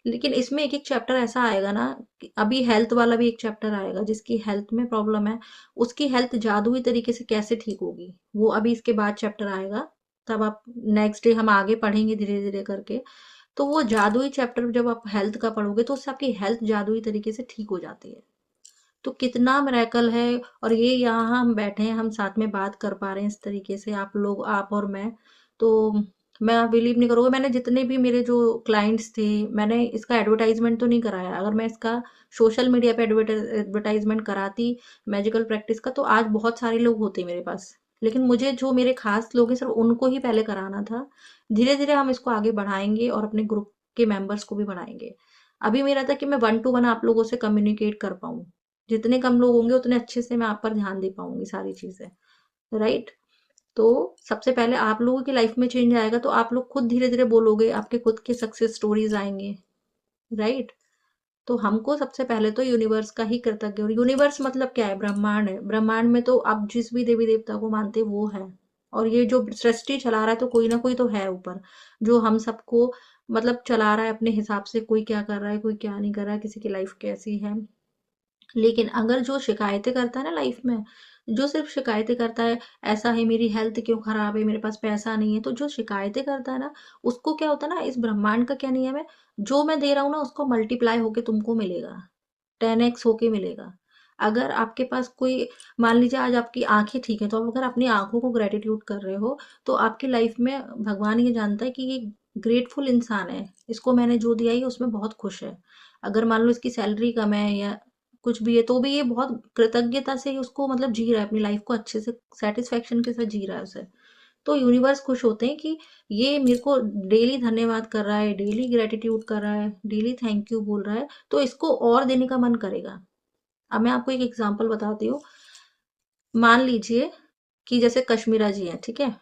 लेकिन इसमें एक एक चैप्टर ऐसा आएगा ना कि अभी हेल्थ वाला भी एक चैप्टर आएगा, जिसकी हेल्थ में प्रॉब्लम है, उसकी हेल्थ जादुई तरीके से कैसे ठीक होगी, वो अभी इसके बाद चैप्टर आएगा। तब आप नेक्स्ट डे हम आगे पढ़ेंगे धीरे धीरे करके। तो वो जादुई चैप्टर जब आप हेल्थ का पढ़ोगे तो उससे आपकी हेल्थ जादुई तरीके से ठीक हो जाती है। तो कितना मिरेकल है। और ये यहाँ हम बैठे हैं, हम साथ में बात कर पा रहे हैं इस तरीके से, आप लोग, आप और मैं। तो मैं बिलीव नहीं करोगे, मैंने जितने भी मेरे जो क्लाइंट्स थे, मैंने इसका एडवर्टाइजमेंट तो नहीं कराया। अगर मैं इसका सोशल मीडिया पे एडवर्टाइजमेंट कराती मैजिकल प्रैक्टिस का, तो आज बहुत सारे लोग होते मेरे पास। लेकिन मुझे जो मेरे खास लोग हैं, सिर्फ उनको ही पहले कराना था। धीरे धीरे हम इसको आगे बढ़ाएंगे और अपने ग्रुप के मेंबर्स को भी बढ़ाएंगे। अभी मेरा था कि मैं 1 to 1 आप लोगों से कम्युनिकेट कर पाऊँ। जितने कम लोग होंगे उतने अच्छे से मैं आप पर ध्यान दे पाऊंगी सारी चीजें। राइट। तो सबसे पहले आप लोगों की लाइफ में चेंज आएगा, तो आप लोग खुद धीरे धीरे बोलोगे, आपके खुद के सक्सेस स्टोरीज आएंगे। राइट। तो हमको सबसे पहले तो यूनिवर्स का ही कृतज्ञ, और यूनिवर्स मतलब क्या है, ब्रह्मांड है। ब्रह्मांड में तो आप जिस भी देवी देवता को मानते हो वो है। और ये जो सृष्टि चला रहा है, तो कोई ना कोई तो है ऊपर, जो हम सबको मतलब चला रहा है अपने हिसाब से। कोई क्या कर रहा है, कोई क्या नहीं कर रहा है, किसी की लाइफ कैसी है, लेकिन अगर जो शिकायतें करता है ना लाइफ में, जो सिर्फ शिकायतें करता है, ऐसा है, मेरी हेल्थ क्यों खराब है, मेरे पास पैसा नहीं है, तो जो शिकायतें करता है ना, उसको क्या होता है ना, इस ब्रह्मांड का क्या नियम है, जो मैं दे रहा हूँ ना उसको मल्टीप्लाई होके तुमको मिलेगा, 10x होके मिलेगा। अगर आपके पास कोई, मान लीजिए आज आपकी आंखें ठीक है, तो आप अगर अपनी आंखों को ग्रेटिट्यूड कर रहे हो, तो आपकी लाइफ में भगवान ये जानता है कि ये ग्रेटफुल इंसान है, इसको मैंने जो दिया ये उसमें बहुत खुश है। अगर मान लो इसकी सैलरी कम है या कुछ भी है, तो भी ये बहुत कृतज्ञता से ही उसको मतलब जी रहा है अपनी लाइफ को अच्छे से, सेटिस्फेक्शन के साथ जी रहा है उसे। तो यूनिवर्स खुश होते हैं कि ये मेरे को डेली धन्यवाद कर रहा है, डेली ग्रेटिट्यूड कर रहा है, डेली थैंक यू बोल रहा है, तो इसको और देने का मन करेगा। अब मैं आपको एक एग्जांपल बताती हूँ। मान लीजिए कि जैसे कश्मीरा जी हैं, ठीक है,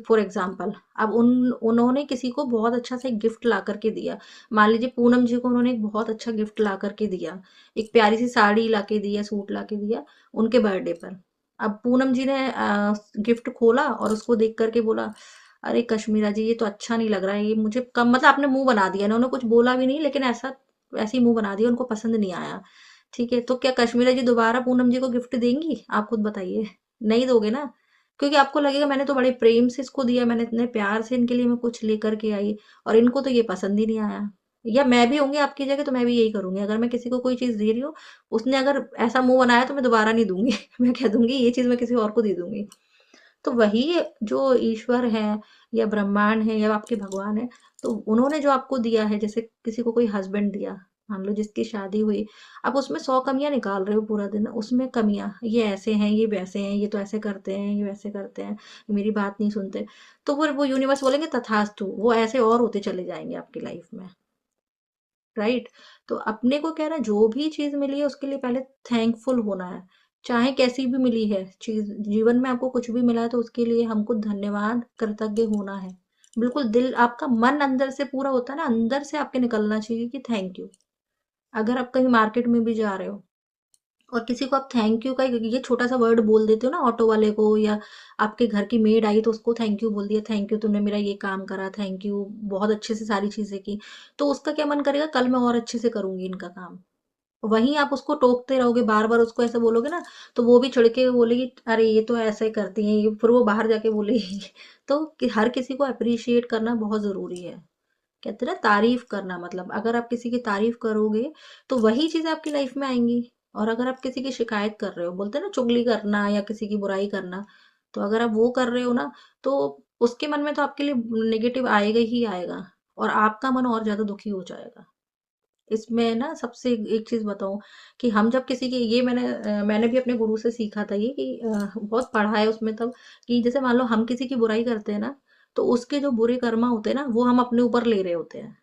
फॉर एग्जाम्पल, अब उन्होंने किसी को बहुत अच्छा सा एक गिफ्ट ला करके दिया। मान लीजिए पूनम जी को उन्होंने एक बहुत अच्छा गिफ्ट ला करके दिया, एक प्यारी सी साड़ी ला के दिया, सूट ला के दिया उनके बर्थडे पर। अब पूनम जी ने गिफ्ट खोला और उसको देख करके बोला, अरे कश्मीरा जी ये तो अच्छा नहीं लग रहा है, ये मुझे कम, मतलब आपने मुंह बना दिया, इन्होंने कुछ बोला भी नहीं लेकिन ऐसा ऐसे ही मुंह बना दिया, उनको पसंद नहीं आया। ठीक है, तो क्या कश्मीरा जी दोबारा पूनम जी को गिफ्ट देंगी? आप खुद बताइए, नहीं दोगे ना, क्योंकि आपको लगेगा मैंने तो बड़े प्रेम से इसको दिया, मैंने इतने प्यार से इनके लिए मैं कुछ लेकर के आई और इनको तो ये पसंद ही नहीं आया। या मैं भी होंगी आपकी जगह तो मैं भी यही करूंगी, अगर मैं किसी को कोई चीज दे रही हूँ, उसने अगर ऐसा मुंह बनाया तो मैं दोबारा नहीं दूंगी मैं कह दूंगी ये चीज मैं किसी और को दे दूंगी। तो वही जो ईश्वर है या ब्रह्मांड है या आपके भगवान है, तो उन्होंने जो आपको दिया है, जैसे किसी को कोई हस्बैंड दिया, मान लो जिसकी शादी हुई, आप उसमें 100 कमियां निकाल रहे हो पूरा दिन, उसमें कमियां, ये ऐसे हैं, ये वैसे हैं, ये तो ऐसे करते हैं, ये वैसे करते हैं, मेरी बात नहीं सुनते, तो फिर वो यूनिवर्स बोलेंगे तथास्तु, वो ऐसे और होते चले जाएंगे आपकी लाइफ में। राइट। तो अपने को क्या है ना, जो भी चीज मिली है उसके लिए पहले थैंकफुल होना है, चाहे कैसी भी मिली है चीज, जीवन में आपको कुछ भी मिला है तो उसके लिए हमको धन्यवाद कृतज्ञ होना है। बिल्कुल दिल, आपका मन अंदर से पूरा होता है ना, अंदर से आपके निकलना चाहिए कि थैंक यू। अगर आप कहीं मार्केट में भी जा रहे हो और किसी को आप थैंक यू का ये छोटा सा वर्ड बोल देते हो ना, ऑटो वाले को, या आपके घर की मेड आई तो उसको थैंक यू बोल दिया, थैंक यू तुमने मेरा ये काम करा, थैंक यू बहुत अच्छे से सारी चीजें की, तो उसका क्या मन करेगा, कल मैं और अच्छे से करूंगी इनका काम। वहीं आप उसको टोकते रहोगे, बार बार उसको ऐसे बोलोगे ना, तो वो भी चिढ़ के बोलेगी, अरे ये तो ऐसे ही करती है, ये फिर वो बाहर जाके बोलेगी तो हर किसी को अप्रिशिएट करना बहुत जरूरी है। कहते हैं ना तारीफ करना, मतलब अगर आप किसी की तारीफ करोगे तो वही चीज आपकी लाइफ में आएंगी। और अगर आप किसी की शिकायत कर रहे हो, बोलते हैं ना चुगली करना या किसी की बुराई करना, तो अगर आप वो कर रहे हो ना, तो उसके मन में तो आपके लिए नेगेटिव आएगा ही आएगा, और आपका मन और ज्यादा दुखी हो जाएगा। इसमें ना सबसे एक चीज बताऊं, कि हम जब किसी की, ये मैंने भी अपने गुरु से सीखा था ये, कि बहुत पढ़ा है उसमें तब, कि जैसे मान लो हम किसी की बुराई करते हैं ना, तो उसके जो बुरे कर्मा होते हैं ना वो हम अपने ऊपर ले रहे होते हैं।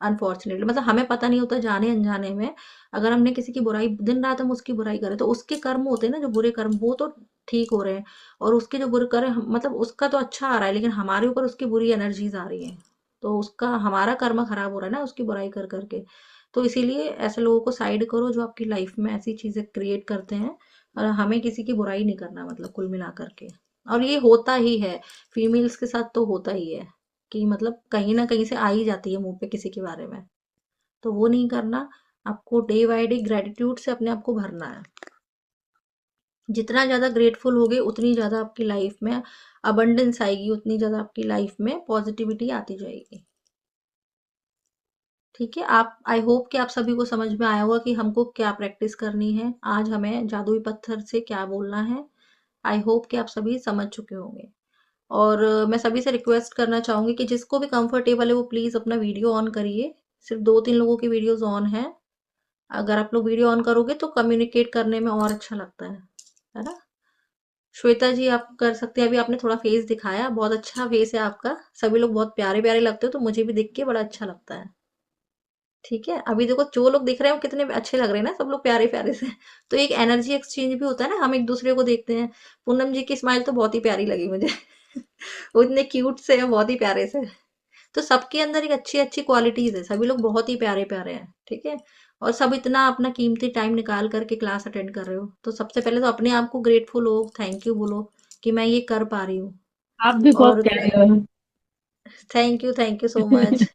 अनफॉर्चुनेटली, मतलब हमें पता नहीं होता, जाने अनजाने में अगर हमने किसी की बुराई, दिन रात हम उसकी बुराई करें, तो उसके कर्म होते हैं ना जो बुरे कर्म, वो तो ठीक हो रहे हैं, और उसके जो बुरे कर्म मतलब उसका तो अच्छा आ रहा है, लेकिन हमारे ऊपर उसकी बुरी एनर्जीज आ रही है, तो उसका हमारा कर्म खराब हो रहा है ना उसकी बुराई कर करके। तो इसीलिए ऐसे लोगों को साइड करो जो आपकी लाइफ में ऐसी चीजें क्रिएट करते हैं, और हमें किसी की बुराई नहीं करना, मतलब कुल मिला करके। और ये होता ही है, फीमेल्स के साथ तो होता ही है, कि मतलब कहीं ना कहीं से आ ही जाती है मुंह पे किसी के बारे में, तो वो नहीं करना। आपको डे बाय डे ग्रेटिट्यूड से अपने आप को भरना है। जितना ज्यादा ग्रेटफुल होगे उतनी ज्यादा आपकी लाइफ में अबंडेंस आएगी, उतनी ज्यादा आपकी लाइफ में पॉजिटिविटी आती जाएगी। ठीक है, आप, आई होप कि आप सभी को समझ में आया होगा कि हमको क्या प्रैक्टिस करनी है, आज हमें जादुई पत्थर से क्या बोलना है। आई होप कि आप सभी समझ चुके होंगे। और मैं सभी से रिक्वेस्ट करना चाहूंगी कि जिसको भी कंफर्टेबल है वो प्लीज अपना वीडियो ऑन करिए। सिर्फ 2-3 लोगों की वीडियोस ऑन है। अगर आप लोग वीडियो ऑन करोगे तो कम्युनिकेट करने में और अच्छा लगता है ना। श्वेता जी आप कर सकते हैं, अभी आपने थोड़ा फेस दिखाया, बहुत अच्छा फेस है आपका, सभी लोग बहुत प्यारे प्यारे लगते हो, तो मुझे भी देख के बड़ा अच्छा लगता है। ठीक है, अभी देखो जो लोग दिख रहे हैं वो कितने अच्छे लग रहे हैं ना, सब लोग प्यारे प्यारे से तो एक एनर्जी एक्सचेंज भी होता है ना, हम एक दूसरे को देखते हैं। पूनम जी की स्माइल तो बहुत ही प्यारी लगी मुझे वो इतने क्यूट से हैं, बहुत ही प्यारे से। तो सबके अंदर एक अच्छी अच्छी क्वालिटीज है, सभी लोग बहुत ही प्यारे प्यारे हैं, ठीक है। और सब इतना अपना कीमती टाइम निकाल करके क्लास अटेंड कर रहे हो, तो सबसे पहले तो अपने आप को ग्रेटफुल हो, थैंक यू बोलो कि मैं ये कर पा रही हूँ। आप भी बहुत और प्यारे हो। Thank you so much.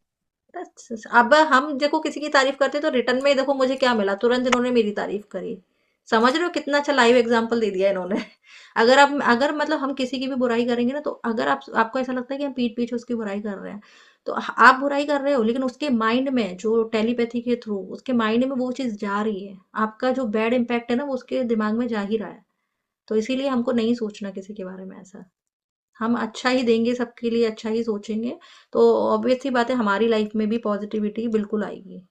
अब हम देखो किसी की तारीफ करते तो रिटर्न में देखो मुझे क्या मिला, तुरंत इन्होंने मेरी तारीफ करी, समझ रहे हो कितना अच्छा लाइव एग्जांपल दे दिया इन्होंने। अगर मतलब हम किसी की भी बुराई करेंगे ना, तो अगर आपको ऐसा लगता है कि हम पीठ पीछे उसकी बुराई कर रहे हैं, तो आप बुराई कर रहे हो, लेकिन उसके माइंड में जो टेलीपैथी के थ्रू उसके माइंड में वो चीज जा रही है, आपका जो बैड इम्पैक्ट है ना वो उसके दिमाग में जा ही रहा है। तो इसीलिए हमको नहीं सोचना किसी के बारे में ऐसा। हम अच्छा ही देंगे, सबके लिए अच्छा ही सोचेंगे, तो ऑब्वियस सी बात है हमारी लाइफ में भी पॉजिटिविटी बिल्कुल आएगी।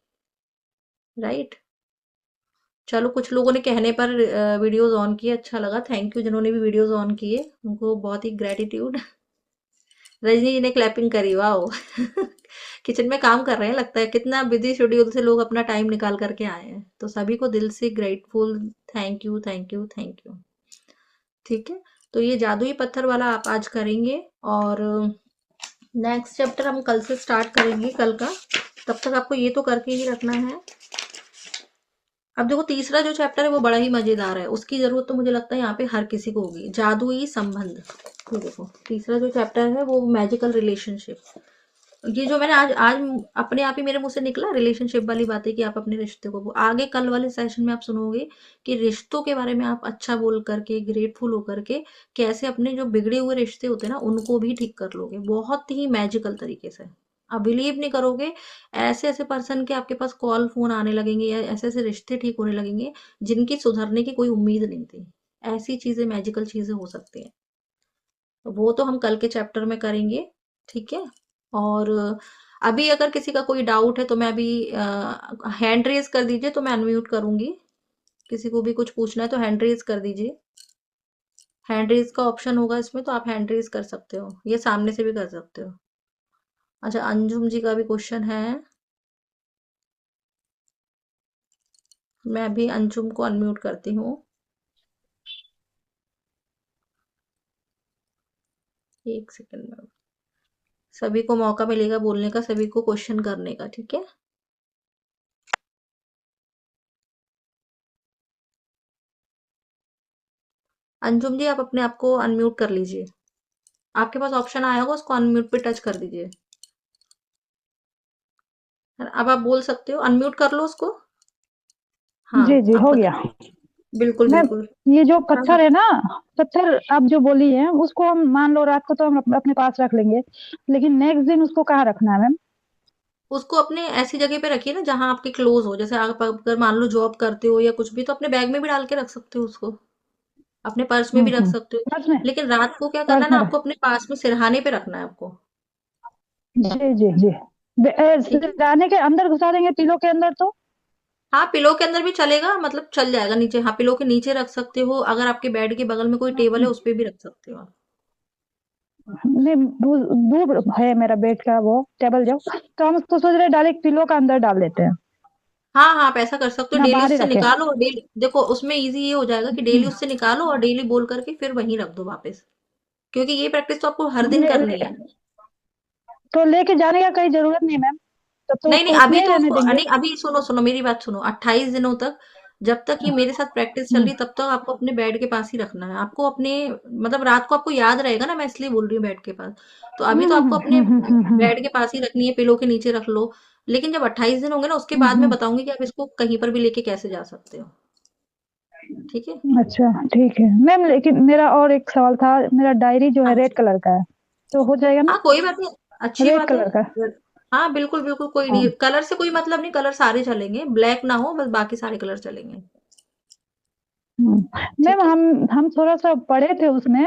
राइट। चलो, कुछ लोगों ने कहने पर वीडियोस ऑन किए, अच्छा लगा, थैंक यू जिन्होंने भी वीडियोस ऑन किए, उनको बहुत ही ग्रेटिट्यूड। रजनी जी ने क्लैपिंग करी, वाह। किचन में काम कर रहे हैं लगता है, कितना बिजी शेड्यूल से लोग अपना टाइम निकाल करके आए हैं, तो सभी को दिल से grateful, thank you thank you thank you. ठीक है, तो ये जादुई पत्थर वाला आप आज करेंगे, और नेक्स्ट चैप्टर हम कल से स्टार्ट करेंगे, कल का। तब तक आपको ये तो करके ही रखना है। अब देखो, तीसरा जो चैप्टर है वो बड़ा ही मजेदार है, उसकी जरूरत तो मुझे लगता है यहाँ पे हर किसी को होगी, जादुई संबंध। ये देखो, तीसरा जो चैप्टर है वो मैजिकल रिलेशनशिप। ये जो मैंने आज आज अपने आप ही मेरे मुंह से निकला रिलेशनशिप वाली बातें, कि आप अपने रिश्ते को, वो आगे कल वाले सेशन में आप सुनोगे कि रिश्तों के बारे में आप अच्छा बोल करके, ग्रेटफुल होकर के, कैसे अपने जो बिगड़े हुए रिश्ते होते हैं ना उनको भी ठीक कर लोगे, बहुत ही मैजिकल तरीके से। आप बिलीव नहीं करोगे, ऐसे ऐसे पर्सन के आपके पास कॉल फोन आने लगेंगे, या ऐसे ऐसे रिश्ते ठीक होने लगेंगे जिनकी सुधरने की कोई उम्मीद नहीं थी। ऐसी चीजें, मैजिकल चीजें हो सकती हैं। तो वो तो हम कल के चैप्टर में करेंगे। ठीक है। और अभी अगर किसी का कोई डाउट है तो मैं अभी हैंड रेज कर दीजिए, तो मैं अनम्यूट करूंगी। किसी को भी कुछ पूछना है तो हैंड रेज कर दीजिए। हैंड रेज का ऑप्शन होगा इसमें, तो आप हैंड रेज कर सकते हो, ये सामने से भी कर सकते हो। अच्छा, अंजुम जी का भी क्वेश्चन है, मैं अभी अंजुम को अनम्यूट करती हूँ। एक सेकंड में, सभी को मौका मिलेगा बोलने का, सभी को क्वेश्चन करने का। ठीक है। अंजुम जी, आप अपने आप को अनम्यूट कर लीजिए, आपके पास ऑप्शन आया होगा, उसको अनम्यूट पे टच कर दीजिए। अब आप बोल सकते हो, अनम्यूट कर लो उसको। हाँ, जी जी आप हो गया। बताइए। बिल्कुल मैम, बिल्कुल। ये जो हाँ हाँ, पत्थर है ना, पत्थर आप जो बोली है उसको हम मान लो रात को तो हम अपने पास रख लेंगे, लेकिन नेक्स्ट दिन उसको कहाँ रखना है मैम? उसको अपने ऐसी जगह पे रखिए ना जहां आपके क्लोज हो, जैसे आप अगर मान लो जॉब करते हो या कुछ भी, तो अपने बैग में भी डाल के रख सकते हो उसको, अपने पर्स में भी रख सकते हो। पर्स में, लेकिन रात को क्या करना पर्स है ना, में आपको अपने पास में सिरहाने पे रखना है आपको। जी जी जी। ठीक है। सिरहाने के अंदर घुसा देंगे, पिलो के अंदर तो? हाँ, पिलो के अंदर भी चलेगा, मतलब चल जाएगा नीचे, हाँ पिलो के नीचे रख सकते हो, अगर आपके बेड के बगल में कोई टेबल है उस पे भी रख सकते हो आप। नहीं, दूर है मेरा बेड का वो टेबल जो, तो हम उसको सोच रहे डायरेक्ट पिलो का अंदर डाल देते हैं, हाँ हाँ, आप ऐसा कर सकते हो, ना डेली बाहर ही उससे रखे? निकालो, और डेली देखो उसमें इजी ये हो जाएगा कि डेली उससे निकालो और डेली बोल करके फिर वहीं रख दो वापस, क्योंकि ये प्रैक्टिस तो आपको हर दिन ले, करनी ले, है। तो लेके जाने का कोई जरूरत नहीं मैम, तब तो नहीं नहीं, उसको अभी उसमें ही तो रहने उसको देंगे। नहीं, अभी सुनो सुनो मेरी बात सुनो, 28 दिनों तक, जब तक ये मेरे साथ प्रैक्टिस चल हम्म, रही तब तक आपको अपने बेड के पास ही रखना है, आपको अपने, मतलब रात को आपको याद रहेगा ना, मैं इसलिए बोल रही हूँ बेड के पास। तो अभी तो आपको अपने बेड के पास ही रखनी है, पिलो के नीचे रख लो। लेकिन जब 28 दिन होंगे ना, उसके बाद मैं हम्म। बताऊंगी कि आप इसको कहीं पर भी लेके कैसे जा सकते हो। ठीक है। अच्छा ठीक है मैम, लेकिन मेरा और एक सवाल था, मेरा डायरी जो है हाँ रेड जी। कलर का है, तो हो जाएगा ना? हाँ, कोई बात नहीं, अच्छी रेड बात है। कलर का। हाँ बिल्कुल बिल्कुल, कोई हाँ। नहीं, कलर से कोई मतलब नहीं, कलर सारे चलेंगे, ब्लैक ना हो बस, बाकी सारे कलर चलेंगे। मैम, ठीक है। हम थोड़ा सा पढ़े थे उसमें,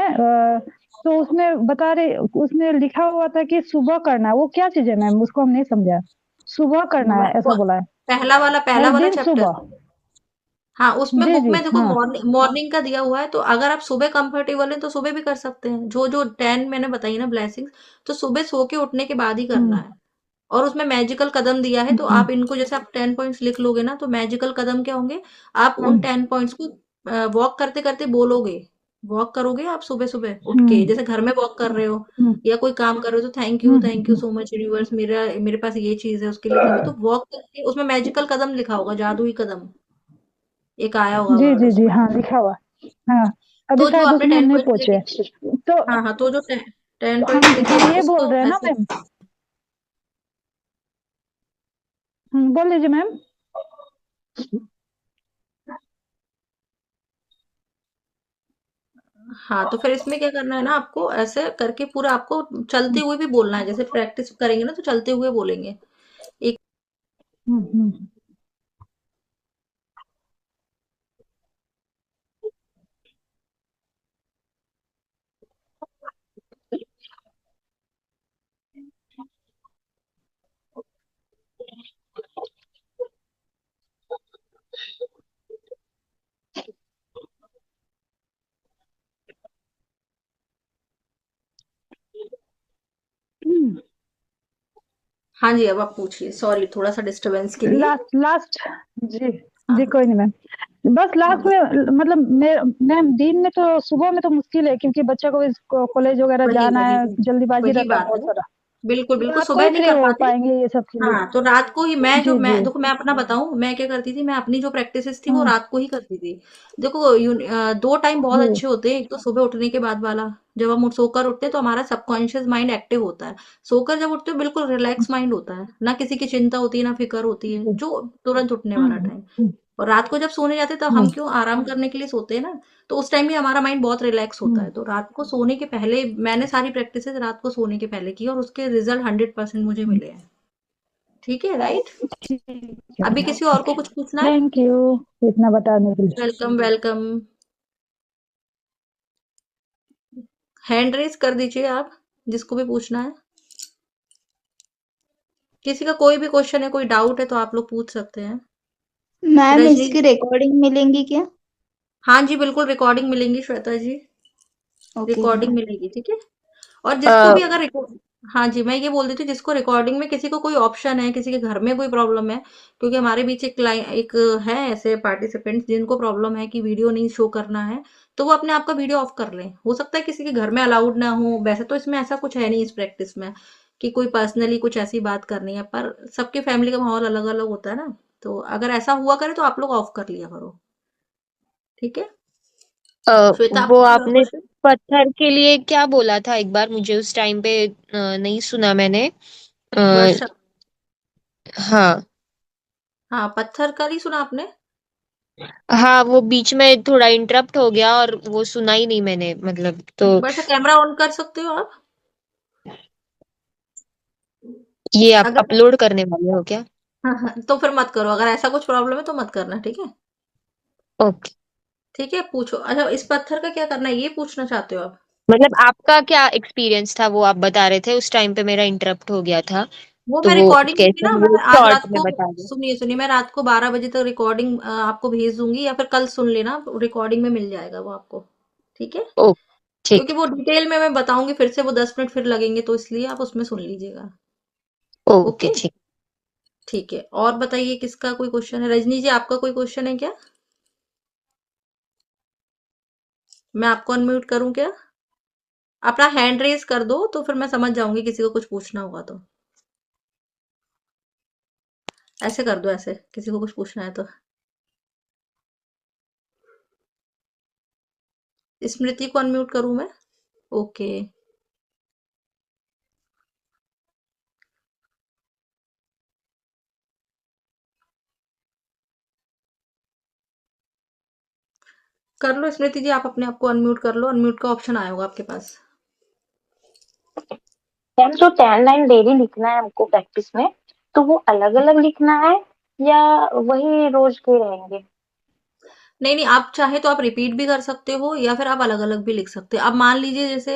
तो उसमें बता रहे, उसमें लिखा हुआ था कि सुबह करना है, वो क्या चीज है मैम? उसको हम नहीं समझा। सुबह करना है ऐसा बोला है, पहला हर वाला दिन चैप्टर। सुबह? हाँ, उसमें जी बुक जी में देखो हाँ। मॉर्निंग मॉर्निंग का दिया हुआ है, तो अगर आप सुबह कंफर्टेबल है तो सुबह भी कर सकते हैं, जो जो 10 मैंने बताई ना ब्लेसिंग्स, तो सुबह सो के उठने के बाद ही करना हम्म है। और उसमें मैजिकल कदम दिया है, तो हम्म आप इनको जैसे आप 10 पॉइंट्स लिख लोगे ना, तो मैजिकल कदम क्या होंगे, आप उन हम्म 10 पॉइंट्स को वॉक करते करते बोलोगे, वॉक करोगे आप सुबह सुबह उठ के, हम्म जैसे घर में वॉक कर रहे हो हम्म या कोई काम कर रहे हो, तो thank you hmm. So much universe, मेरा मेरे पास ये चीज है उसके लिए थैंक यू, तो वॉक करके उसमें मैजिकल कदम लिखा होगा, जादुई कदम एक आया होगा जी वर्ड जी जी उसमें। हाँ, लिखा हुआ। हाँ, अभी तो जो शायद आपने उसमें हम टेन नहीं पॉइंट्स पहुंचे। लिखे, तो हाँ हाँ, तो जो टेन पॉइंट्स लिखे हैं हम ना ये बोल उसको रहे हैं ना ऐसे, मैम, बोल लीजिए मैम। हाँ, तो फिर इसमें क्या करना है ना, आपको ऐसे करके पूरा आपको चलते हुए भी बोलना है। जैसे प्रैक्टिस करेंगे ना तो चलते हुए बोलेंगे। एक हम्म। हाँ जी, अब आप पूछिए। सॉरी, थोड़ा सा डिस्टरबेंस के लिए। लास्ट लास्ट जी हाँ जी, हाँ कोई नहीं मैम। बस हाँ, लास्ट में मतलब मैम दिन में तो सुबह में तो मुश्किल है, क्योंकि बच्चा को कॉलेज वगैरह वही जाना वही है, वही जल्दीबाजी वही रहता है बात बहुत है। सारा। बिल्कुल बिल्कुल, रात को ही सुबह नहीं फ्री कर हो पाते। पाएंगे ये सब चीजें। हाँ, तो रात को ही जी जी। देखो, मैं अपना बताऊं, मैं क्या करती थी, मैं अपनी जो प्रैक्टिसेस थी वो हम्म। रात को ही करती थी। देखो, दो टाइम बहुत जी। अच्छे होते हैं। एक तो सुबह उठने के बाद वाला, जब हम सोकर उठते हैं तो हमारा सबकॉन्शियस माइंड एक्टिव होता है। सोकर जब उठते हो बिल्कुल रिलैक्स माइंड होता है, ना किसी की चिंता होती है ना फिक्र होती है, जी। जो तुरंत उठने वाला हम्म। टाइम। हम्म। और रात को जब सोने जाते हैं तब हम हम्म। क्यों, आराम करने के लिए सोते हैं ना। तो उस टाइम भी हमारा माइंड बहुत रिलैक्स होता है। हम्म। तो रात को सोने के पहले मैंने सारी प्रैक्टिसेस रात को सोने के पहले की, और उसके रिजल्ट 100% मुझे मिले हैं। ठीक है, राइट। ठीक है अभी मैम। किसी और को कुछ पूछना है? थैंक यू इतना बताने के लिए। Welcome welcome. हैंड रेज कर दीजिए आप, जिसको भी पूछना है। किसी का कोई भी क्वेश्चन है, कोई डाउट है तो आप लोग पूछ सकते हैं। मैम रजनी। इसकी रिकॉर्डिंग मिलेंगी क्या? हाँ जी, बिल्कुल रिकॉर्डिंग मिलेंगी Shweta ji. Okay recording ma'am. मिलेगी, ठीक है। और जिसको अ, भी अगर हाँ जी, मैं ये बोल देती हूँ, जिसको रिकॉर्डिंग में किसी को कोई ऑप्शन है, किसी के घर में कोई प्रॉब्लम है, क्योंकि हमारे बीच एक है ऐसे पार्टिसिपेंट्स जिनको प्रॉब्लम है कि वीडियो नहीं शो करना है, तो वो अपने आप का वीडियो ऑफ कर लें। हो सकता है किसी के घर में अलाउड ना हो, वैसे तो इसमें ऐसा कुछ है नहीं इस प्रैक्टिस में कि कोई पर्सनली कुछ ऐसी बात करनी है, पर सबके फैमिली का माहौल अलग अलग होता है ना। तो अगर ऐसा हुआ करे तो आप लोग ऑफ कर लिया करो, ठीक है। अ, श्वेता, आप वो पूछिए और आपने क्वेश्चन। पत्थर के लिए क्या बोला था एक बार, मुझे उस टाइम पे नहीं सुना मैंने। वर्षा। हाँ। हाँ, पत्थर का नहीं सुना आपने? हाँ, वो बीच में थोड़ा इंटरप्ट हो गया और वो सुना ही नहीं मैंने, मतलब तो। वर्षा, कैमरा ऑन कर सकते हो आप? ये आप अगर अपलोड करने वाले हो क्या? हाँ हाँ, तो फिर मत करो। अगर ऐसा कुछ प्रॉब्लम है तो मत करना, ठीक है। ओके। ठीक है, पूछो। अच्छा, इस पत्थर का क्या करना है ये पूछना चाहते हो आप? मतलब आपका क्या एक्सपीरियंस था, वो आप बता रहे थे उस टाइम पे मेरा इंटरप्ट हो गया था। वो तो मैं वो रिकॉर्डिंग दूंगी कैसे, ना, वो मैं आज शॉर्ट रात में को। बता दो। सुनिए सुनिए, मैं रात को 12 बजे तक रिकॉर्डिंग आपको भेज दूंगी, या फिर कल सुन लेना, रिकॉर्डिंग में मिल जाएगा वो आपको। ठीक है। ओ, ठीक। क्योंकि वो डिटेल में मैं बताऊंगी फिर से, वो 10 मिनट फिर लगेंगे, तो इसलिए आप उसमें सुन लीजिएगा। Okay, okay. ठीक। ठीक है, और बताइए किसका कोई क्वेश्चन है? रजनी जी, आपका कोई क्वेश्चन है क्या? मैं आपको अनम्यूट करूं क्या? अपना हैंड रेज कर दो तो फिर मैं समझ जाऊंगी किसी को कुछ पूछना होगा तो। ऐसे कर दो, ऐसे किसी को कुछ पूछना है तो। स्मृति को अनम्यूट करूं मैं? ओके। कर लो स्मृति जी, आप अपने आप को अनम्यूट कर लो। अनम्यूट का ऑप्शन आया होगा आपके पास। मैम जो 10 लाइन डेली लिखना है हमको प्रैक्टिस में, तो वो अलग अलग लिखना है या वही रोज के रहेंगे? नहीं नहीं, आप चाहे तो आप रिपीट भी कर सकते हो, या फिर आप अलग अलग भी लिख सकते हो। अब मान लीजिए जैसे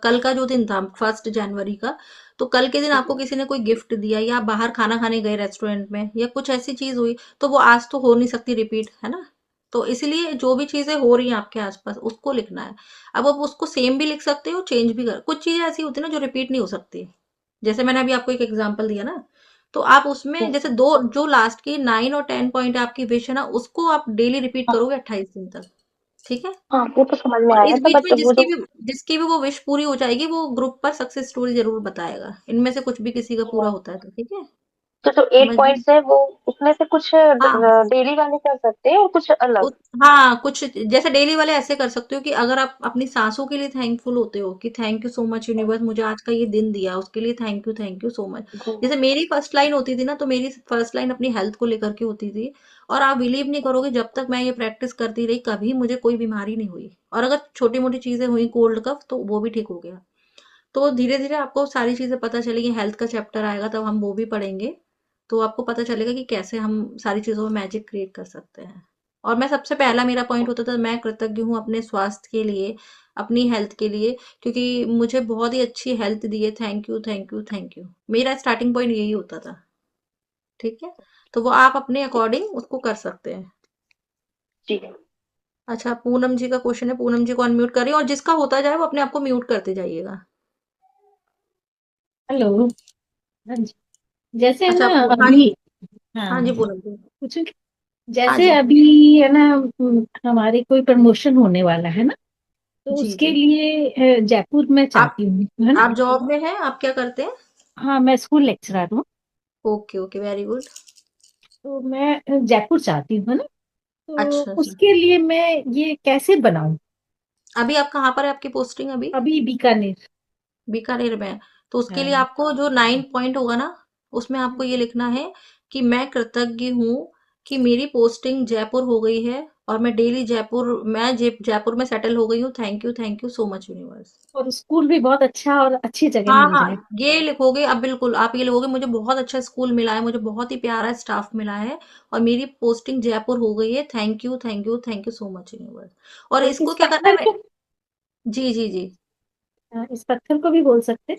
कल का जो दिन था 1 जनवरी का, तो कल के दिन आपको किसी ने कोई गिफ्ट दिया, या आप बाहर खाना खाने गए रेस्टोरेंट में, या कुछ ऐसी चीज हुई, तो वो आज तो हो नहीं सकती रिपीट, है ना। तो इसलिए जो भी चीजें हो रही हैं आपके आसपास उसको लिखना है। अब आप उसको सेम भी लिख सकते हो, चेंज भी कर। कुछ चीजें ऐसी होती है ना जो रिपीट नहीं हो सकती। जैसे मैंने अभी आपको एक एग्जांपल दिया ना, तो आप उसमें जैसे दो जो लास्ट की 9 और 10 पॉइंट आपकी विश है ना, उसको आप डेली रिपीट हाँ करोगे 28 दिन तक। ठीक है। हाँ, वो तो समझ में और आया इस था, बीच बट में वो जो जिसकी भी वो विश पूरी हो जाएगी, वो ग्रुप पर सक्सेस स्टोरी जरूर बताएगा। इनमें से कुछ भी किसी का पूरा होता है तो, ठीक है। तो जो 8 समझ गई। पॉइंट्स है वो उसमें से कुछ हाँ डेली वाले कर सकते हैं और कुछ अलग। हाँ, कुछ जैसे डेली वाले ऐसे कर सकते हो कि अगर आप अपनी सासों के लिए थैंकफुल होते हो कि thank you so much universe, मुझे आज का ये दिन दिया, उसके लिए थैंक यू सो मच। जी। जैसे मेरी फर्स्ट लाइन होती थी ना, तो मेरी फर्स्ट लाइन अपनी हेल्थ को लेकर के होती थी। और आप बिलीव नहीं करोगे, जब तक मैं ये प्रैक्टिस करती रही कभी मुझे कोई बीमारी नहीं हुई, और अगर छोटी मोटी चीजें हुई कोल्ड कफ तो वो भी ठीक हो गया। तो धीरे धीरे आपको सारी चीजें पता चलेगी, हेल्थ का चैप्टर आएगा तब हम वो भी पढ़ेंगे। तो आपको पता चलेगा कि कैसे हम सारी चीजों में मैजिक क्रिएट कर सकते हैं। और मैं सबसे पहला मेरा पॉइंट होता था, मैं कृतज्ञ हूँ अपने स्वास्थ्य के लिए, अपनी हेल्थ के लिए, क्योंकि मुझे बहुत ही अच्छी हेल्थ दी है। Thank you thank you thank you, मेरा स्टार्टिंग पॉइंट यही होता था। ठीक है, तो वो आप अपने अकॉर्डिंग उसको कर सकते हैं। जी। अच्छा, पूनम जी का क्वेश्चन है, पूनम जी को अनम्यूट करिए, और जिसका होता जाए वो अपने आप को म्यूट करते जाइएगा। हेलो। हाँ जी। जैसे है अच्छा, ना हाँ जी, अभी। हाँ जी हाँ, पूनम जी। पूछूं क्या? हाँ जैसे जी, अभी है ना, हमारे कोई प्रमोशन होने वाला है ना, तो जी उसके जी। लिए जयपुर में आप चाहती हूँ, है ना। आप जॉब में हैं? आप क्या करते हैं? हाँ, मैं स्कूल लेक्चरर हूँ। Okay okay, very good. तो मैं जयपुर चाहती हूँ, है ना। तो अच्छा अच्छा। उसके लिए मैं ये कैसे बनाऊं? अभी आप कहाँ पर है, आपकी पोस्टिंग अभी? अभी बीकानेर। बीकानेर में है। तो उसके लिए हाँ। आपको जो 9 पॉइंट होगा ना, उसमें आपको ये लिखना है कि मैं कृतज्ञ हूँ कि मेरी पोस्टिंग जयपुर हो गई है, और मैं डेली जयपुर में सेटल हो गई हूँ। Thank you so much universe. और स्कूल भी बहुत अच्छा और अच्छी जगह हाँ मिल हाँ, जाए। ये लिखोगे अब, बिल्कुल आप ये लिखोगे, मुझे बहुत अच्छा स्कूल मिला है, मुझे बहुत ही प्यारा स्टाफ मिला है, और मेरी पोस्टिंग जयपुर हो गई है। Thank you so much universe. और और इसको इस क्या करना पत्थर है? को, जी जी जी। इस पत्थर को भी बोल सकते।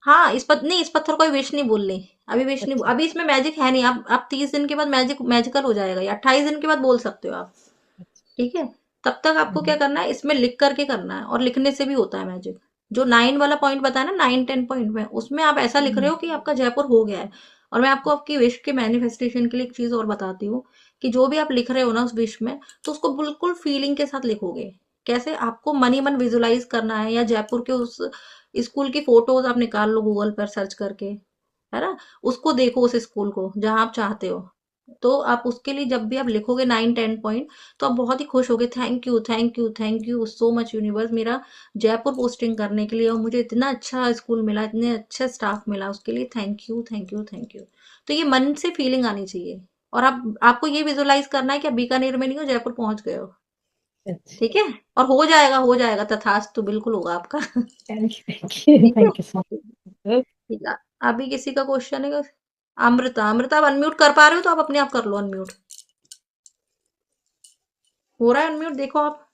हाँ, इस पत्थर को विश नहीं बोलनी। अभी विश नहीं, अच्छा। अभी इसमें मैजिक है नहीं। आप 30 दिन के बाद मैजिकल हो जाएगा, या 28 दिन के बाद बोल सकते हो आप। अच्छा। ठीक है, तब तक आपको क्या हम्म। करना है, इसमें लिख करके करना है, और लिखने से भी होता है मैजिक। जो 9 वाला पॉइंट बताया ना, 9 10 पॉइंट में, उसमें आप ऐसा लिख रहे हो कि आपका जयपुर हो गया है। और मैं आपको आपकी विश के मैनिफेस्टेशन के लिए एक चीज और बताती हूँ, कि जो भी आप लिख रहे हो ना उस विश में, तो उसको बिल्कुल फीलिंग के साथ लिखोगे। कैसे? आपको मन ही मन विजुलाइज करना है, या जयपुर के उस स्कूल की फोटोज आप निकाल लो गूगल पर सर्च करके, है ना। उसको देखो, उस स्कूल को जहां आप चाहते हो। तो आप उसके लिए जब भी आप लिखोगे 9 10 पॉइंट, तो आप बहुत ही खुश होगे। Thank you so much universe, मेरा जयपुर पोस्टिंग करने के लिए, और मुझे इतना अच्छा स्कूल मिला, इतने अच्छे स्टाफ मिला, उसके लिए थैंक यू। तो ये मन से फीलिंग आनी चाहिए। और आपको ये विजुलाइज करना है कि आप बीकानेर में नहीं हो, जयपुर पहुंच गए हो। अच्छा। ठीक है, और हो जाएगा तथास्तु, बिल्कुल होगा आपका। थैंक यू ठीक है, थैंक यू सो मच। ठीक है। अभी किसी का क्वेश्चन है? अमृता आप अनम्यूट कर पा रहे हो तो आप अपने आप कर लो अनम्यूट। हो रहा है अनम्यूट, देखो आप।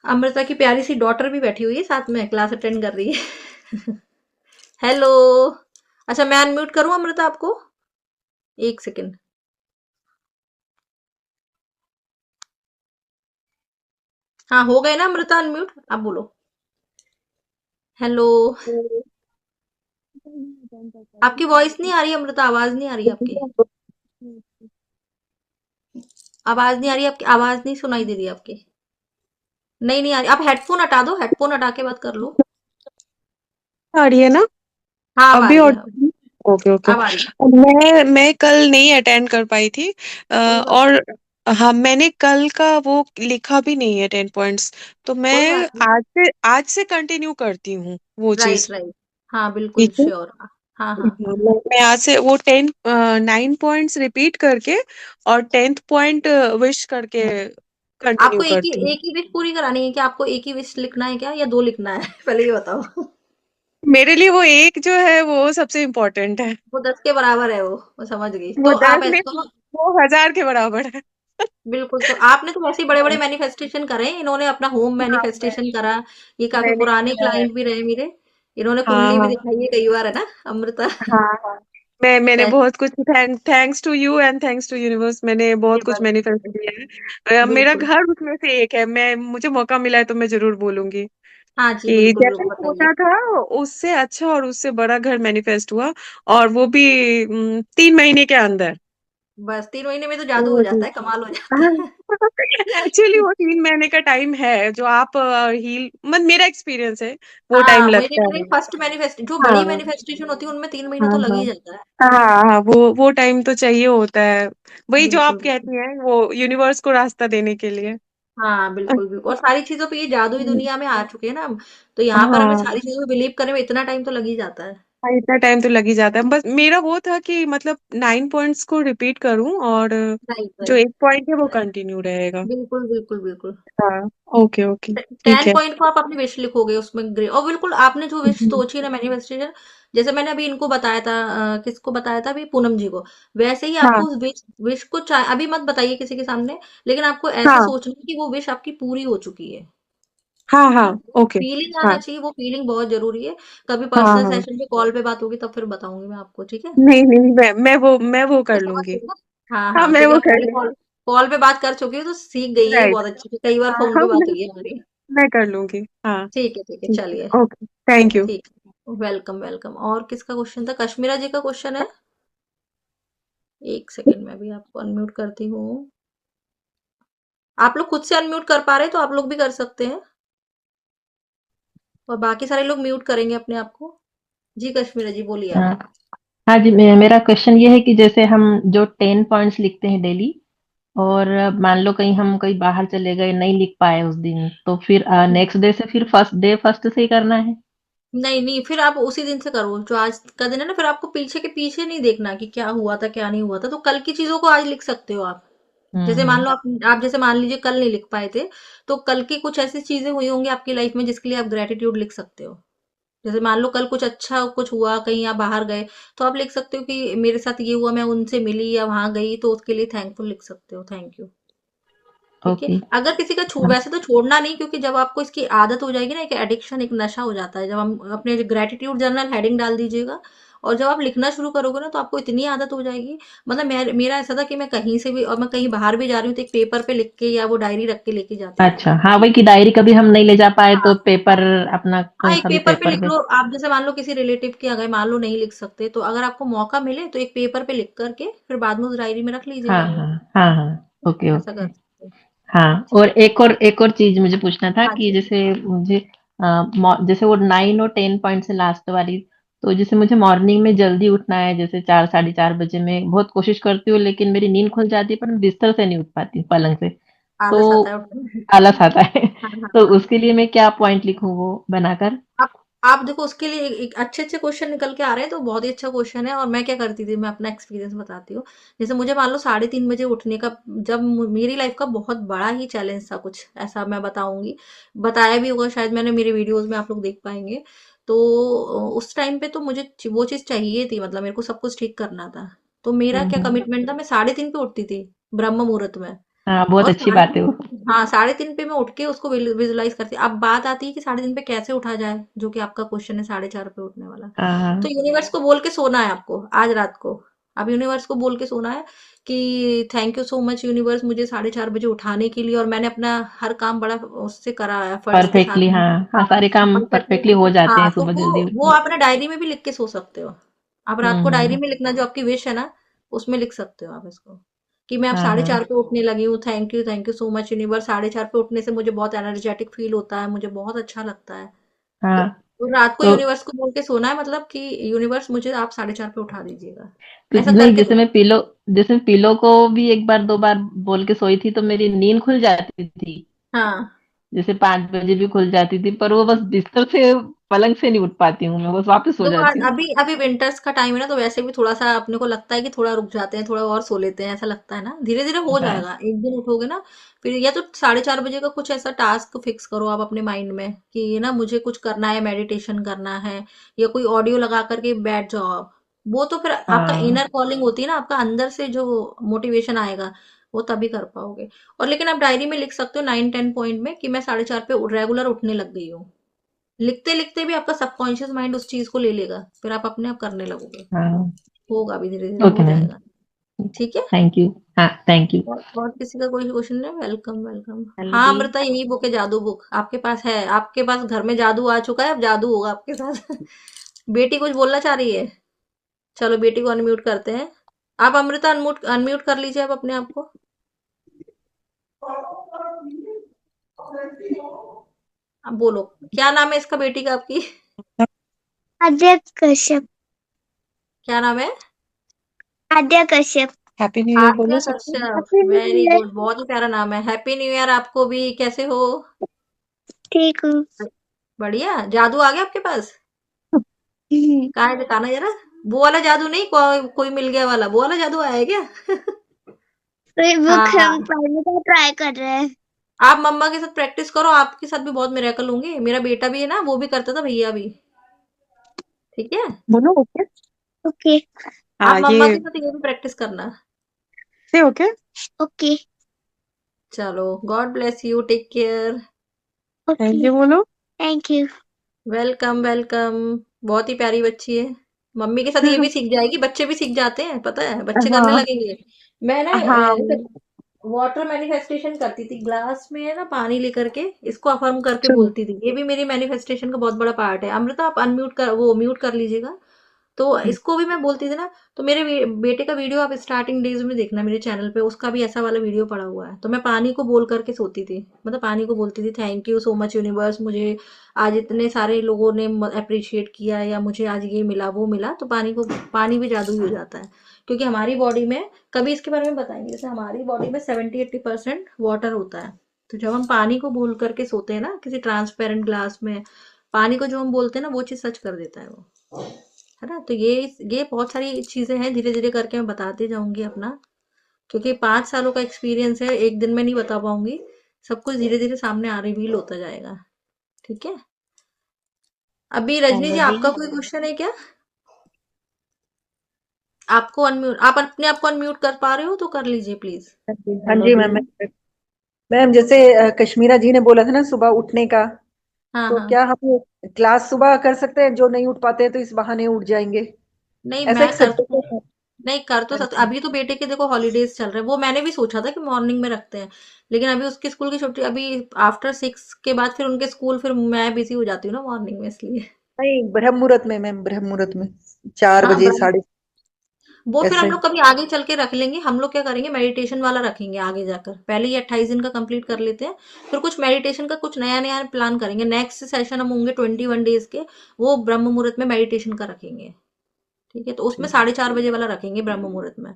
अमृता की प्यारी सी डॉटर भी बैठी हुई है साथ में, क्लास अटेंड कर रही है। हेलो। अच्छा, मैं अनम्यूट करूं अमृता आपको? एक सेकेंड। हाँ, हो गए ना अमृता अनम्यूट, आप बोलो। हेलो। आपकी वॉइस नहीं आ रही अमृता, आवाज नहीं आ रही आपकी। आवाज नहीं आ रही आपकी, आवाज नहीं सुनाई दे रही आपकी। नहीं नहीं आ रही, आप हेडफोन हटा दो, हेडफोन हटा के बात कर लो। आ रही है ना? हाँ, अब आ अभी रही और है, अब ओके ओके। अब आ रही है। मैं कल नहीं अटेंड कर पाई थी। कोई बात और हाँ, मैंने कल का वो लिखा भी नहीं है 10 पॉइंट्स। तो कोई मैं बात नहीं। आज से कंटिन्यू करती हूँ वो राइट चीज। राइट। हाँ बिल्कुल ठीक है। श्योर। हाँ हाँ। हाँ, मैं आज से वो 9 पॉइंट्स रिपीट करके और 10th पॉइंट विश करके कंटिन्यू आपको करती हूँ। एक ही विश पूरी करानी है क्या? आपको एक ही विश लिखना है क्या, या दो लिखना है? पहले ये बताओ। मेरे लिए वो एक जो है वो सबसे इम्पोर्टेंट है। वो 10 के बराबर है, वो मैं समझ गई। वो तो आप 10 ऐसा नहीं, करो। वो 1000 के बराबर है। बिल्कुल, तो आपने तो वैसे ही बड़े बड़े मैनिफेस्टेशन करे हैं, इन्होंने अपना होम हाँ, मैनिफेस्टेशन करा। ये काफी मैंने पुराने किया है। क्लाइंट भी रहे मेरे। इन्होंने हाँ कुंडली भी हाँ दिखाई है कई बार, है ना अमृता? हाँ हाँ। मैंने सही। बहुत कुछ thanks to you and thanks to universe, मैंने बहुत कुछ बस, मैनिफेस्ट किया है। मेरा बिल्कुल। घर उसमें से एक है। मुझे मौका मिला है तो मैं जरूर बोलूंगी हाँ जी, कि बिल्कुल जैसे बिल्कुल बताइए। सोचा था उससे अच्छा और उससे बड़ा घर मैनिफेस्ट हुआ। और वो भी 3 महीने के अंदर। बस 3 महीने में तो जादू हो जाता है, कमाल हो जाता है। एक्चुअली वो 3 महीने का टाइम है जो आप हील, मतलब मेरा एक्सपीरियंस है, वो टाइम हाँ, मेरी लगता मेरी है। फर्स्ट मैनिफेस्ट जो बड़ी हाँ मैनिफेस्टेशन होती है उनमें 3 महीना हाँ तो लग हाँ ही जाता है। हाँ हाँ, वो टाइम तो चाहिए होता है। वही जो बिल्कुल, आप बिल्कुल। कहती हैं, वो यूनिवर्स को रास्ता देने के लिए। हाँ, बिल्कुल, बिल्कुल। और सारी चीज़ों पे ये जादुई हम्म, दुनिया में आ चुके हैं ना हम, तो यहाँ पर हमें हाँ सारी चीज़ों पे बिलीव करने में इतना टाइम तो लग ही जाता है। हाँ, इतना टाइम तो लग ही जाता है। बस मेरा वो था कि मतलब 9 पॉइंट्स को रिपीट करूं, और राइट, जो राइट। एक पॉइंट है वो कंटिन्यू रहेगा। बिल्कुल, बिल्कुल, बिल्कुल। हाँ, ओके ओके, ठीक 10 है। पॉइंट को आप अपनी विश लिखोगे उसमें ग्रे, और बिल्कुल आपने जो विश हम्म, सोची ना मैनिफेस्टेशन, जैसे मैंने अभी इनको बताया था, किसको बताया था अभी, पूनम जी को, वैसे ही हाँ आपको उस विश विश को अभी मत बताइए किसी के सामने, लेकिन आपको ऐसे हाँ सोचना है कि वो विश आपकी पूरी हो चुकी है। हाँ है हाँ, ना? ओके। फीलिंग आना हाँ चाहिए, वो फीलिंग बहुत ज़रूरी है। कभी हाँ पर्सनल हाँ, सेशन पे कॉल पे बात होगी तब फिर बताऊँगी मैं आपको, ठीक है? नहीं नहीं, मैं वो तो कर समझ लूंगी। गई ना? हाँ, हाँ, हाँ, मैं क्योंकि वो आप कर पहले लूंगी। कॉल कॉल पे बात कर चुकी हो तो सीख गई है ये राइट। बहुत अच्छे से, कई बार हाँ फ़ोन हाँ, पे बात हुई है हमारी। मैं कर लूंगी। हाँ, ठीक है, ठीक चलिए, है, ओके, थैंक यू। ठीक है। Welcome, welcome. और किसका क्वेश्चन था? कश्मीरा जी का क्वेश्चन है। एक सेकंड में अभी आपको अनम्यूट करती हूँ। आप लोग खुद से अनम्यूट कर पा रहे हैं तो आप लोग भी कर सकते हैं, और बाकी सारे लोग म्यूट करेंगे अपने आप को। जी कश्मीरा जी बोलिए आप। हाँ हाँ जी, मेरा क्वेश्चन ये है कि जैसे हम जो 10 पॉइंट्स लिखते हैं डेली, और मान लो कहीं हम कहीं बाहर चले गए, नहीं लिख पाए उस दिन, तो फिर नेक्स्ट डे से फिर फर्स्ट डे फर्स्ट से ही करना है? नहीं, नहीं, फिर आप उसी दिन से करो जो आज का दिन है ना, फिर आपको पीछे के पीछे नहीं देखना कि क्या हुआ था, क्या नहीं हुआ था, तो कल की चीज़ों को आज लिख सकते हो आप। जैसे मान हम्म। लो आप जैसे मान लीजिए कल नहीं लिख पाए थे, तो कल की कुछ ऐसी चीज़ें हुई होंगी आपकी लाइफ में जिसके लिए आप ग्रैटिट्यूड लिख सकते हो। जैसे मान लो कल कुछ अच्छा कुछ हुआ, कहीं आप बाहर गए, तो आप लिख सकते हो कि मेरे साथ ये हुआ, मैं उनसे मिली या वहाँ गई, तो उसके लिए थैंकफुल लिख सकते हो, थैंक यू। ठीक है? ओके। अगर किसी का हाँ वैसे तो छोड़ना नहीं, क्योंकि जब आपको इसकी आदत हो जाएगी ना, एक एडिक्शन, एक नशा हो जाता है। जब हम अपने ग्रैटिट्यूड जर्नल हेडिंग डाल दीजिएगा, और जब आप लिखना शुरू करोगे ना, तो आपको इतनी आदत हो जाएगी। मतलब मेरा ऐसा था कि मैं कहीं से भी, और मैं कहीं बाहर भी जा रही हूँ तो एक पेपर पे लिख के या वो डायरी रख के लेके जाती थी। अच्छा, हाँ वही कि डायरी कभी हम नहीं ले जा पाए हाँ, तो पेपर, अपना हाँ, कौन एक सा भी पेपर पे पेपर लिख पे। लो आप। जैसे मान लो किसी रिलेटिव के अगर मान लो नहीं लिख सकते, तो अगर आपको मौका मिले तो एक पेपर पे लिख करके फिर बाद में उस डायरी में रख हाँ लीजिएगा। हाँ हाँ हाँ, ओके ऐसा कर ओके। सकते हैं। हाँ, ठीक और है? एक और चीज मुझे पूछना था हाँ कि जी। जैसे मुझे जैसे वो 9 और 10 पॉइंट से लास्ट वाली, तो जैसे मुझे मॉर्निंग में जल्दी उठना है, जैसे 4 साढ़े 4 बजे में बहुत कोशिश करती हूँ, लेकिन मेरी नींद खुल जाती है, पर मैं बिस्तर से नहीं उठ पाती हूँ, पलंग से। आलस आता है तो उठने में। आलस आता है। हाँ, हाँ, तो हाँ। उसके लिए मैं क्या पॉइंट लिखूं वो बनाकर? आप आप देखो उसके लिए एक अच्छे-अच्छे क्वेश्चन निकल के आ रहे हैं, तो बहुत ही अच्छा क्वेश्चन है। और मैं क्या करती थी, मैं अपना एक्सपीरियंस बताती हूँ। जैसे मुझे मान लो 3:30 बजे उठने का, जब मेरी लाइफ का बहुत बड़ा ही चैलेंज था कुछ ऐसा, मैं बताऊंगी, बताया भी होगा शायद मैंने, मेरे वीडियोस में आप लोग देख पाएंगे। तो उस टाइम पे तो मुझे वो चीज़ चाहिए थी, मतलब मेरे को सब कुछ ठीक करना था। तो मेरा क्या हम्म। कमिटमेंट था, मैं 3:30 पे उठती थी, ब्रह्म मुहूर्त में। हाँ, बहुत और अच्छी बात है वो। हाँ, 3:30 पे मैं उठ के उसको विजुलाइज करती। अब बात आती है कि 3:30 पे कैसे उठा जाए, जो कि आपका क्वेश्चन है 4:30 पे उठने वाला। तो हाँ यूनिवर्स को बोल के सोना है आपको आज रात को। अब यूनिवर्स को बोल के सोना है कि thank you so much universe, मुझे 4:30 बजे उठाने के लिए, और मैंने अपना हर काम बड़ा उससे करा, एफर्ट्स के साथ। परफेक्टली, हाँ हाँ, हाँ, सारे काम परफेक्टली। परफेक्टली हो जाते हाँ, हैं तो सुबह जल्दी वो उठने। आप अपना डायरी में भी लिख के सो सकते हो। आप रात को डायरी हम्म। में लिखना, जो आपकी विश है ना, उसमें लिख सकते हो आप इसको, कि मैं अब हाँ साढ़े हाँ चार पे उठने लगी हूँ, thank you so much universe. 4:30 पे उठने से मुझे बहुत एनर्जेटिक फील होता है, मुझे बहुत अच्छा लगता है। तो हाँ। रात को तो यूनिवर्स को बोल के सोना है, मतलब कि यूनिवर्स मुझे आप 4:30 पे उठा दीजिएगा। ऐसा नहीं, करके सोना। जैसे मैं पिलो को भी एक बार 2 बार बोल के सोई थी, तो मेरी नींद खुल जाती थी। हाँ, जैसे 5 बजे भी खुल जाती थी, पर वो बस बिस्तर से, पलंग से नहीं उठ पाती हूँ मैं, बस वापस सो देखो जाती हूँ। अभी अभी विंटर्स का टाइम है ना, तो वैसे भी थोड़ा सा अपने को लगता है कि थोड़ा रुक जाते हैं, थोड़ा और सो लेते हैं, ऐसा लगता है ना। धीरे धीरे हो हाँ जाएगा, एक दिन उठोगे ना, फिर या तो 4:30 बजे का कुछ ऐसा टास्क फिक्स करो आप अपने माइंड में कि ये ना मुझे कुछ करना है, मेडिटेशन करना है, या कोई ऑडियो लगा करके बैठ जाओ आप। वो तो फिर आपका हाँ इनर कॉलिंग होती है ना, आपका अंदर से जो मोटिवेशन आएगा, वो तभी कर पाओगे। और लेकिन आप डायरी में लिख सकते हो 9-10 पॉइंट में कि मैं 4:30 पे रेगुलर उठने लग गई हूँ। लिखते लिखते भी आपका सबकॉन्शियस माइंड उस चीज को ले लेगा, फिर आप अपने आप करने लगोगे। हाँ। होगा भी, धीरे धीरे ओके हो मैम, जाएगा। ठीक है? Thank you. हाँ, थैंक यू। और किसी का कोई क्वेश्चन है? Welcome, welcome. हेलो हाँ जी। अमृता, यही बुक है, जादू बुक आपके पास है, आपके पास घर में जादू आ चुका है, अब जादू होगा आपके साथ। बेटी कुछ बोलना चाह रही है? चलो बेटी को अनम्यूट करते हैं। आप अमृता अनम्यूट अनम्यूट कर लीजिए आप अपने आप को। अब बोलो, क्या नाम है इसका बेटी का आपकी? आद्या कश्यप। क्या नाम है? आद्या कश्यप। हैप्पी न्यू ईयर आद्या बोलो सबको। Kashyap, happy new very year. Good, बहुत ही प्यारा नाम है। हैप्पी न्यू ईयर आपको भी। कैसे हो? ठीक हूँ। बढ़िया। जादू आ गया आपके पास? कहाँ है, दिखाना जरा। वो वाला जादू नहीं, कोई मिल गया वाला, वो वाला जादू आया है क्या? कोई बुक हम हाँ, पढ़ने का ट्राई कर रहे हैं। आप मम्मा के साथ प्रैक्टिस करो, आपके साथ भी बहुत मिरेकल होंगे। मेरा बेटा भी है ना, वो भी करता था, भैया भी। ठीक है, बोलो ओके। ओके। आप हाँ मम्मा ये के साथ ये भी प्रैक्टिस करना। से ओके। ओके। चलो, God bless you, take care. Thank okay. You बोलो। Thank you. Welcome welcome. बहुत ही प्यारी बच्ची है। मम्मी के साथ ये भी सीख जाएगी, बच्चे भी सीख जाते हैं, पता है, बच्चे करने हाँ लगेंगे। मैं ना हाँ वाटर मैनिफेस्टेशन करती थी, ग्लास में है ना पानी लेकर के, इसको अफर्म करके चलो बोलती थी। ये भी मेरी मैनिफेस्टेशन का बहुत बड़ा पार्ट है। अमृता आप अनम्यूट कर, वो म्यूट कर लीजिएगा। तो इसको भी मैं बोलती थी ना। तो मेरे बेटे का वीडियो आप स्टार्टिंग डेज में देखना मेरे चैनल पे, उसका भी ऐसा वाला वीडियो पड़ा हुआ है। तो मैं पानी को बोल करके सोती थी, मतलब पानी को बोलती थी, thank you so much universe, मुझे आज इतने सारे लोगों ने अप्रिशिएट किया, या मुझे आज ये मिला वो मिला। तो पानी भी जादू ही हो जाता है। क्योंकि हमारी बॉडी में, कभी इसके बारे में बताएंगे, जैसे हमारी बॉडी में 70-80% वाटर होता है। तो जब हम पानी को बोल करके सोते हैं ना किसी ट्रांसपेरेंट ग्लास में, पानी को जो हम बोलते हैं ना, वो चीज सच कर देता है वो, है ना। तो ये बहुत सारी चीजें हैं, धीरे धीरे करके मैं बताती जाऊंगी अपना। क्योंकि 5 सालों का एक्सपीरियंस है, एक दिन में नहीं बता पाऊंगी। सब कुछ धीरे धीरे सामने आ रिवील होता जाएगा। ठीक है। अभी रजनी जी, आपका कोई क्वेश्चन है क्या? आपको अनम्यूट, आप अपने आप को अनम्यूट कर पा रहे हो तो कर लीजिए प्लीज। हाँ जी मैम। मैम जैसे कश्मीरा जी ने बोला था ना सुबह उठने का, हाँ तो हाँ। क्या हम क्लास सुबह कर सकते हैं? जो नहीं उठ पाते हैं तो इस बहाने उठ जाएंगे, नहीं, ऐसा मैं एक कर सजेशन है। नहीं कर तो हाँ सकते। जी। अभी तो बेटे के देखो हॉलीडेज चल रहे हैं, वो मैंने भी सोचा था कि मॉर्निंग में रखते हैं। लेकिन अभी उसकी स्कूल की छुट्टी, अभी आफ्टर 6 के बाद फिर उनके स्कूल, फिर मैं बिजी हो जाती हूँ ना मॉर्निंग में, इसलिए। नहीं, ब्रह्म मुहूर्त में मैम, ब्रह्म मुहूर्त में 4 हाँ, बजे साढ़े वो फिर हम ऐसे। लोग कभी आगे चल के रख लेंगे। हम लोग क्या करेंगे, मेडिटेशन वाला रखेंगे आगे जाकर। पहले ये 28 दिन का कंप्लीट कर लेते हैं। फिर कुछ मेडिटेशन का कुछ नया नया प्लान करेंगे। नेक्स्ट सेशन हम होंगे 21 डेज के, वो ब्रह्म मुहूर्त में मेडिटेशन का रखेंगे। ठीक है, तो उसमें ठीक 4:30 बजे वाला रखेंगे ब्रह्म मुहूर्त में।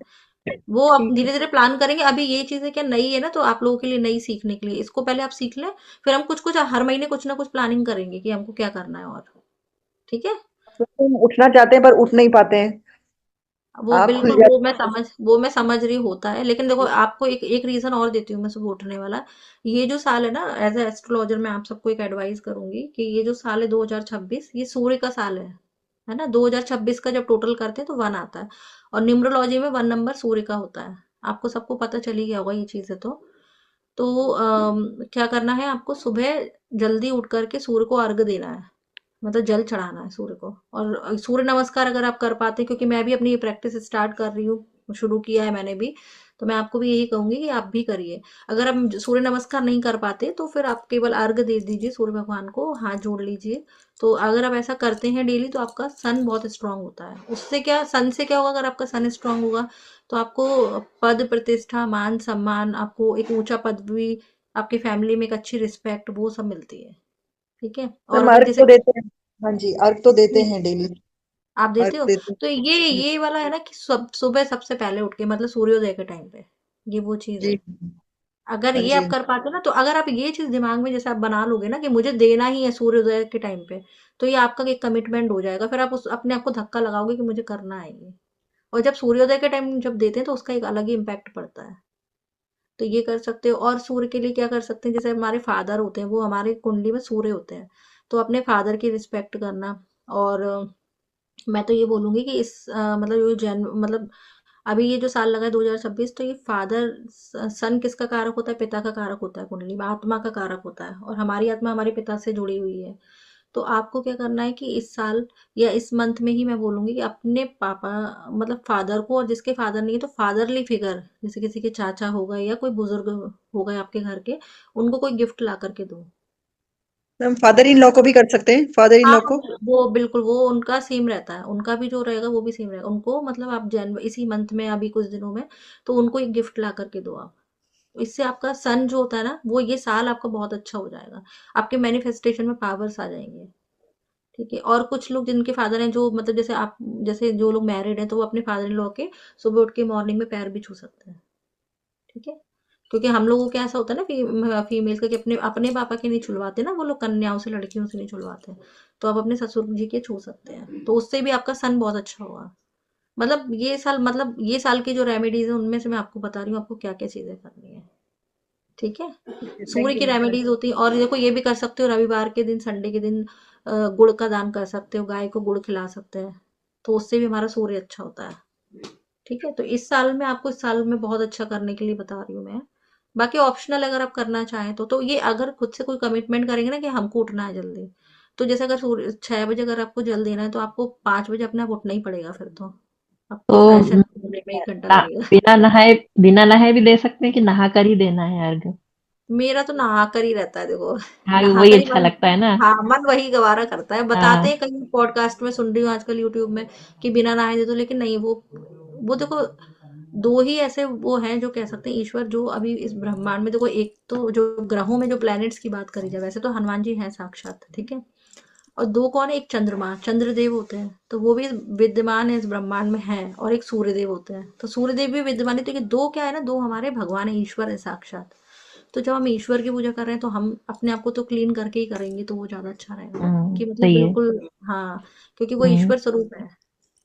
वो अब ठीक है। धीरे धीरे प्लान करेंगे। अभी ये चीजें क्या नई है ना, तो आप लोगों के लिए नई सीखने के लिए, इसको पहले आप सीख लें। फिर हम कुछ कुछ हर महीने कुछ ना कुछ प्लानिंग करेंगे कि हमको क्या करना है। और ठीक है। तो हम उठना चाहते हैं पर उठ नहीं पाते हैं, वो आँख खुल बिल्कुल, जाती वो मैं समझ रही होता है। लेकिन देखो, आपको एक एक रीजन और देती हूँ मैं सुबह उठने वाला। ये जो साल है ना, एज ए एस्ट्रोलॉजर मैं आप सबको एक एडवाइस करूंगी कि ये जो साल है 2026, ये सूर्य का साल है ना। 2026 का जब टोटल करते हैं तो 1 आता है। और न्यूमरोलॉजी में 1 नंबर सूर्य का होता है। आपको सबको पता चली गया होगा ये चीजें। तो क्या करना है आपको, सुबह जल्दी उठ करके सूर्य को अर्घ देना है, मतलब जल चढ़ाना है सूर्य को। और सूर्य नमस्कार अगर आप कर पाते, क्योंकि मैं भी अपनी ये प्रैक्टिस स्टार्ट कर रही हूँ, शुरू किया है मैंने भी। तो मैं आपको भी यही कहूंगी कि आप भी करिए। अगर आप सूर्य नमस्कार नहीं कर पाते तो फिर आप केवल अर्घ दे दीजिए सूर्य भगवान को, हाथ जोड़ लीजिए। तो अगर आप ऐसा करते हैं डेली, तो आपका सन बहुत स्ट्रांग होता है। उससे क्या, सन से क्या होगा, अगर आपका सन स्ट्रांग होगा तो आपको पद प्रतिष्ठा मान सम्मान, आपको एक ऊंचा पद भी, आपकी फैमिली में एक अच्छी रिस्पेक्ट, वो सब मिलती है। ठीक है। और मैम। अगर अर्घ जैसे तो देते हैं। हाँ जी, अर्घ तो देते हैं डेली। आप अर्घ देते हो, देते तो हैं ये वाला है ना कि सुबह सबसे पहले उठ के, मतलब सूर्योदय के टाइम पे, ये वो चीज जी। है। अगर हाँ ये जी। आप कर पाते हो ना, तो अगर आप ये चीज दिमाग में जैसे आप बना लोगे ना कि मुझे देना ही है सूर्योदय के टाइम पे, तो ये आपका एक कमिटमेंट हो जाएगा। फिर आप उस अपने आप को धक्का लगाओगे कि मुझे करना है ये। और जब सूर्योदय के टाइम जब देते हैं तो उसका एक अलग ही इम्पैक्ट पड़ता है। तो ये कर सकते हो। और सूर्य के लिए क्या कर सकते हैं, जैसे हमारे फादर होते हैं, वो हमारे कुंडली में सूर्य होते हैं। तो अपने फादर की रिस्पेक्ट करना। और मैं तो ये बोलूंगी कि मतलब जो जन मतलब अभी ये जो साल लगा है 2026, तो ये फादर, सन किसका कारक होता है, पिता का कारक होता है कुंडली में, आत्मा का कारक होता है। और हमारी आत्मा हमारे पिता से जुड़ी हुई है। तो आपको क्या करना है कि इस साल या इस मंथ में ही मैं बोलूंगी कि अपने पापा, मतलब फादर को, और जिसके फादर नहीं है तो फादरली फिगर, जैसे किसी के चाचा हो गए या कोई बुजुर्ग हो गए आपके घर के, उनको कोई गिफ्ट ला करके दो। मैम फादर इन लॉ को भी कर सकते हैं, फादर इन हाँ लॉ हाँ, को। वो बिल्कुल वो उनका सेम रहता है, उनका भी जो रहेगा वो भी सेम रहेगा। उनको मतलब आप जन इसी मंथ में अभी कुछ दिनों में तो उनको एक गिफ्ट ला करके दो आप। इससे आपका सन जो होता है ना वो ये साल आपका बहुत अच्छा हो जाएगा। आपके मैनिफेस्टेशन में पावर्स आ जाएंगे। ठीक है। और कुछ लोग जिनके फादर हैं जो मतलब जैसे आप जैसे जो लोग मैरिड हैं तो वो अपने फादर इन लॉ के सुबह उठ के मॉर्निंग में पैर भी छू सकते हैं। ठीक है। क्योंकि हम लोगों के ऐसा होता है ना फीमेल्स का कि अपने अपने पापा के नहीं छुड़वाते ना वो लोग, कन्याओं से लड़कियों से नहीं छुड़वाते। तो आप अपने ससुर जी के छू सकते हैं तो उससे भी आपका सन बहुत अच्छा होगा। मतलब ये साल की जो रेमेडीज है उनमें से मैं आपको बता रही हूँ आपको क्या क्या चीजें करनी है। ठीक है। सूर्य थैंक की यू मैम। रेमेडीज होती है और देखो ये भी कर सकते हो रविवार के दिन संडे के दिन गुड़ का दान कर सकते हो, गाय को गुड़ खिला सकते हैं। तो उससे भी हमारा सूर्य अच्छा होता है। ठीक है। तो इस साल में आपको इस साल में बहुत अच्छा करने के लिए बता रही हूँ मैं। बाकी ऑप्शनल अगर आप करना चाहें तो ये अगर खुद से कोई कमिटमेंट करेंगे ना कि हमको उठना है जल्दी, तो जैसे अगर सूर्य 6 बजे अगर आपको जल देना है तो आपको 5 बजे अपने आप उठना ही पड़ेगा फिर तो। तो आपको फ्रेश होने में 1 घंटा लगेगा। बिना नहाए भी दे सकते हैं कि नहा कर ही देना है अर्घ? मेरा तो नहा कर ही रहता है देखो। हाँ, नहा वही कर ही अच्छा मन। लगता है ना। हाँ, मन वही गवारा करता है। बताते हाँ। हैं कहीं पॉडकास्ट में सुन रही हूँ आजकल यूट्यूब में कि बिना नहाए दे दो, लेकिन नहीं वो देखो दो ही ऐसे वो हैं जो कह सकते हैं ईश्वर जो अभी इस ब्रह्मांड में देखो। एक तो जो ग्रहों में जो प्लैनेट्स की बात करी जाए वैसे तो हनुमान जी हैं साक्षात। ठीक है। और दो कौन है, एक चंद्रमा चंद्रदेव होते हैं तो वो भी विद्यमान है इस ब्रह्मांड में है, और एक सूर्यदेव होते हैं तो सूर्यदेव भी विद्यमान है। तो ये दो क्या है ना, दो हमारे भगवान है, ईश्वर है साक्षात। तो जब हम ईश्वर की पूजा कर रहे हैं तो हम अपने आप को तो क्लीन करके ही करेंगे तो वो ज्यादा अच्छा रहेगा ना कि मतलब सही है। बिल्कुल। हाँ, क्योंकि वो हम्म। ईश्वर स्वरूप है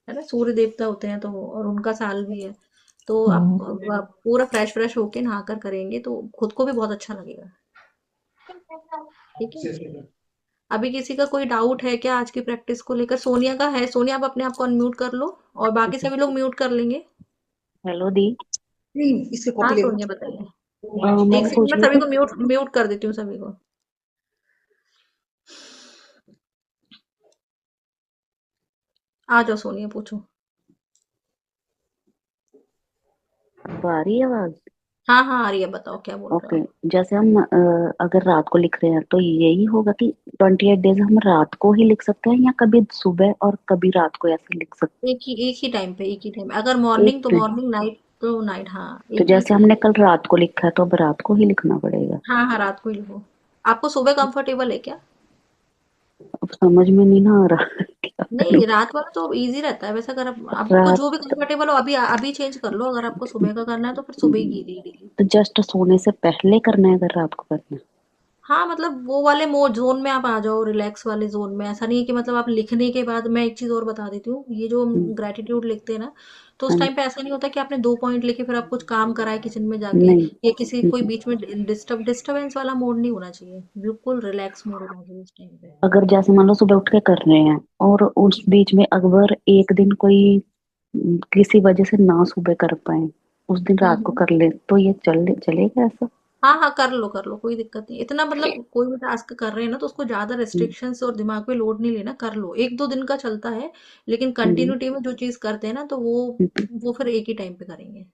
ना, सूर्य देवता होते हैं तो और उनका साल भी है। तो हम्म। आप पूरा फ्रेश फ्रेश होके नहा कर करेंगे तो खुद को भी बहुत अच्छा लगेगा। ठीक है। अभी किसी का कोई डाउट है क्या आज की प्रैक्टिस को लेकर? सोनिया का है, सोनिया आप अपने आप को अनम्यूट कर लो और बाकी सभी लोग म्यूट कर लेंगे। हेलो दी। नहीं, इससे हाँ कॉपी ले लो। सोनिया बताइए। मैं एक ये सेकंड पूछ में रही सभी थी, को म्यूट म्यूट कर देती हूँ सभी को। आ जाओ सोनिया पूछो। अब आ रही है आवाज? हाँ हाँ आ रही है, बताओ क्या बोल रहे ओके। हो। जैसे हम अगर रात को लिख रहे हैं तो यही होगा कि 28 डेज हम रात को ही लिख सकते हैं या कभी सुबह और कभी रात को ऐसे लिख सकते एक ही टाइम पे, एक ही टाइम, अगर हैं एक मॉर्निंग तो टाइम? मॉर्निंग, नाइट तो नाइट। हाँ तो एक ही जैसे चीज हमने है। कल रात को लिखा है तो अब रात को ही लिखना पड़ेगा? हाँ हाँ रात को ही लिखो। आपको सुबह कंफर्टेबल है क्या? अब समझ में नहीं ना आ रहा क्या करूं। नहीं रात वाला तो इजी रहता है वैसे, अगर आपको रात जो भी कंफर्टेबल हो अभी अभी चेंज कर लो। अगर आपको सुबह का करना है तो फिर सुबह ही कीजिए डेली। तो जस्ट सोने से पहले करना है अगर रात को करना है? हाँ मतलब वो वाले मोड जोन में आप आ जाओ, रिलैक्स वाले जोन में। ऐसा नहीं है कि मतलब आप लिखने के बाद, मैं एक चीज और बता देती हूँ, ये जो हम हम्म, ग्रेटिट्यूड लिखते हैं ना तो हाँ उस जी। टाइम पे ऐसा नहीं होता कि आपने 2 पॉइंट लिखे फिर आप कुछ काम कराए किचन में जाके, नहीं। या किसी कोई हम्म। बीच में डिस्टरबेंस वाला मोड नहीं होना चाहिए। बिल्कुल रिलैक्स मोड होना चाहिए उस टाइम पे। अगर जैसे मान लो सुबह उठ के कर रहे हैं और उस बीच में अगर एक दिन कोई किसी वजह से ना सुबह कर पाए, उस दिन रात को हम्म। कर ले तो ये चलेगा ऐसा? हाँ हाँ कर लो कोई दिक्कत नहीं। इतना मतलब कोई भी टास्क कर रहे हैं ना तो उसको ज्यादा हम्म, रेस्ट्रिक्शंस और दिमाग पे लोड नहीं लेना, कर लो। 1-2 दिन का चलता है, लेकिन हम्म, कंटिन्यूटी में जो चीज करते हैं ना तो हम्म। वो फिर एक ही टाइम पे करेंगे।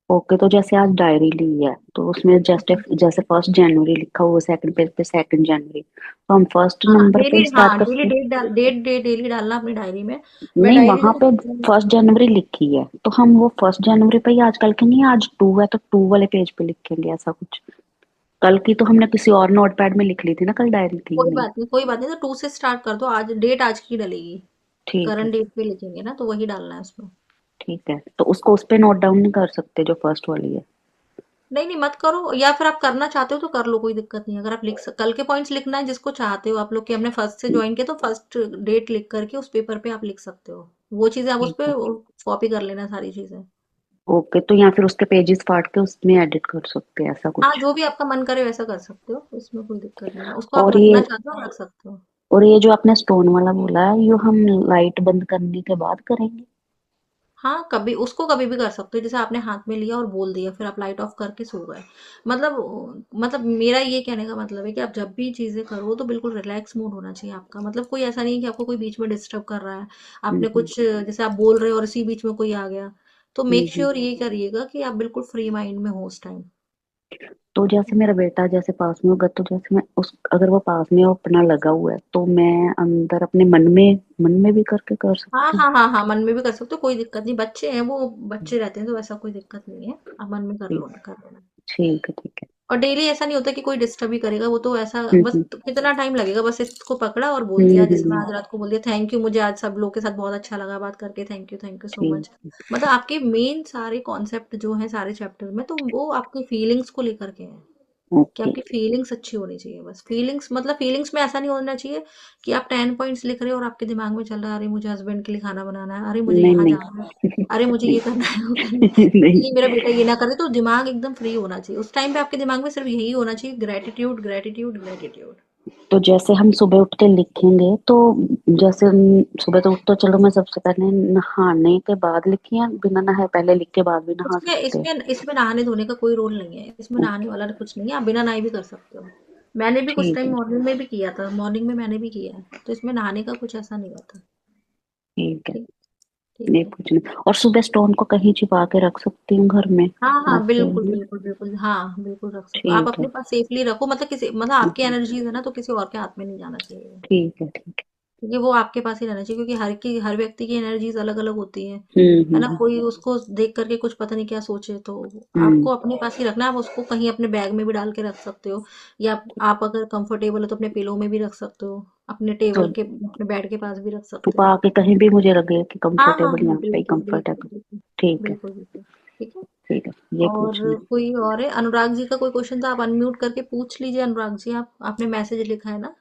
ओके, तो जैसे आज डायरी ली है तो उसमें जस्ट जैसे 1 जनवरी लिखा हुआ, सेकंड पेज पे 2 जनवरी, तो हम फर्स्ट हाँ नंबर पे डेली, ही स्टार्ट हाँ कर डेली सकते हैं? डेट डेली डालना अपनी डायरी में। मैं नहीं, डायरी वहां पे देखो। 1 जनवरी लिखी है तो हम वो 1 जनवरी पे ही आजकल के नहीं, आज 2 है तो 2 वाले पेज पे लिखेंगे ऐसा कुछ? कल की तो हमने किसी और नोटपैड में लिख ली थी ना, कल डायरी थी ही कोई नहीं। बात नहीं कोई बात नहीं, तो 2 से स्टार्ट कर दो। आज डेट आज की डलेगी। ठीक है। करंट डेट पे लिखेंगे ना तो वही डालना है उसमें। ठीक है, तो उसको उस पे नोट डाउन नहीं कर सकते जो फर्स्ट वाली है? नहीं नहीं मत करो, या फिर आप करना चाहते हो तो कर लो, कोई दिक्कत नहीं। अगर आप कल के पॉइंट्स लिखना है जिसको चाहते हो आप लोग कि हमने फर्स्ट से ज्वाइन किया तो फर्स्ट डेट लिख करके उस पेपर पे आप लिख सकते हो। वो चीजें आप उस ठीक पे है। कॉपी कर लेना सारी चीजें। ओके, तो या फिर उसके पेजेस फाड़ के उसमें एडिट कर सकते हैं ऐसा हाँ कुछ? जो भी आपका मन करे वैसा कर सकते हो, इसमें कोई दिक्कत नहीं है। उसको आप और रखना ये चाहते हो रख सकते हो। और ये जो आपने स्टोन वाला बोला है ये हम लाइट बंद करने के बाद करेंगे? हाँ कभी उसको कभी भी कर सकते हो, जैसे आपने हाथ में लिया और बोल दिया फिर आप लाइट ऑफ करके सो गए। मतलब मेरा ये कहने का मतलब है कि आप जब भी चीजें करो तो बिल्कुल रिलैक्स मूड होना चाहिए आपका। मतलब कोई ऐसा नहीं है कि आपको कोई बीच में डिस्टर्ब कर रहा है। आपने हम्म, कुछ जैसे आप बोल रहे हो और इसी बीच में कोई आ गया, तो हम्म, मेक श्योर ये करिएगा कि आप बिल्कुल फ्री माइंड में हो उस टाइम। तो जैसे मेरा बेटा जैसे पास में होगा, तो जैसे मैं उस अगर वो पास में अपना लगा हुआ है, तो मैं अंदर अपने मन में भी करके कर हाँ सकती हूँ। हाँ हाँ हाँ, मन में भी कर सकते हो, कोई दिक्कत नहीं। बच्चे हैं वो, बच्चे रहते हैं तो ऐसा कोई दिक्कत नहीं है। आप मन में कर ठीक लो, कर लेना। ठीक है ठीक है। और डेली ऐसा नहीं होता कि कोई डिस्टर्ब ही करेगा, वो तो ऐसा बस हम्म कितना टाइम लगेगा, बस इसको पकड़ा और बोल हम्म दिया, हम्म जैसे मैं हम्म, आज रात को बोल दिया थैंक यू, मुझे आज सब लोग के साथ बहुत अच्छा लगा बात करके, थैंक यू सो ठीक। मच। मतलब आपके मेन सारे कॉन्सेप्ट जो है सारे चैप्टर में, तो वो आपकी फीलिंग्स को लेकर के हैं, कि ओके। आपकी फीलिंग्स अच्छी होनी चाहिए। बस फीलिंग्स, मतलब फीलिंग्स में ऐसा नहीं होना चाहिए कि आप 10 पॉइंट्स लिख रहे हो और आपके दिमाग में चल रहा है, अरे मुझे हस्बैंड के लिए खाना बनाना है, अरे मुझे नहीं यहाँ नहीं। जाना है, अरे मुझे नहीं ये करना है, वो करना है, नहीं। ये मेरा बेटा ये ना करे। तो दिमाग एकदम फ्री होना चाहिए उस टाइम पे, आपके दिमाग में सिर्फ यही होना चाहिए, ग्रेटिट्यूड ग्रेटिट्यूड ग्रेटिट्यूड। तो जैसे हम सुबह उठ के लिखेंगे, तो जैसे सुबह तो उठ तो चलो मैं सबसे पहले नहाने के बाद लिखी, या बिना नहाए पहले लिख के बाद भी नहा इसमें सकते हैं? इसमें इसमें नहाने धोने का कोई रोल नहीं है, इसमें नहाने ओके। वाला कुछ नहीं है, आप बिना नहाए भी कर सकते हो। मैंने भी कुछ ठीक टाइम है मॉर्निंग में भी किया था, मॉर्निंग में मैंने भी किया है, तो इसमें नहाने का कुछ ऐसा नहीं होता। ठीक है। ठीक। ठीक ये है। पूछना, और सुबह स्टोन को कहीं छिपा के रख सकती हूँ घर में हाँ हाँ, ऐसे? बिल्कुल बिल्कुल बिल्कुल, हाँ बिल्कुल रख सकते हो आप, ठीक है। अपने पास सेफली रखो, मतलब किसी, मतलब आपकी हम्म, एनर्जीज है ना, तो किसी और के हाथ में नहीं जाना चाहिए। ठीक है ठीक क्योंकि वो आपके पास ही रहना चाहिए, क्योंकि हर व्यक्ति की एनर्जीज अलग अलग होती है। है ना, कोई उसको देख करके कुछ पता नहीं क्या सोचे, तो हम्म। आपको अपने पास ही रखना है। आप उसको कहीं अपने बैग में भी डाल के रख सकते हो, या आप अगर कंफर्टेबल हो तो अपने पिलो में भी रख सकते हो, अपने तो टेबल के, अपने बेड के पास भी रख सकते हो। छुपा के कहीं भी मुझे लगे कि हाँ हाँ कंफर्टेबल, हाँ, यहाँ पे बिल्कुल बिल्कुल कंफर्टेबल। बिल्कुल ठीक है बिल्कुल बिल्कुल। ठीक है। ठीक है। ये और पूछना कोई और है? अनुराग जी का कोई क्वेश्चन था, आप अनम्यूट करके पूछ लीजिए। अनुराग जी, आप, आपने मैसेज लिखा है ना?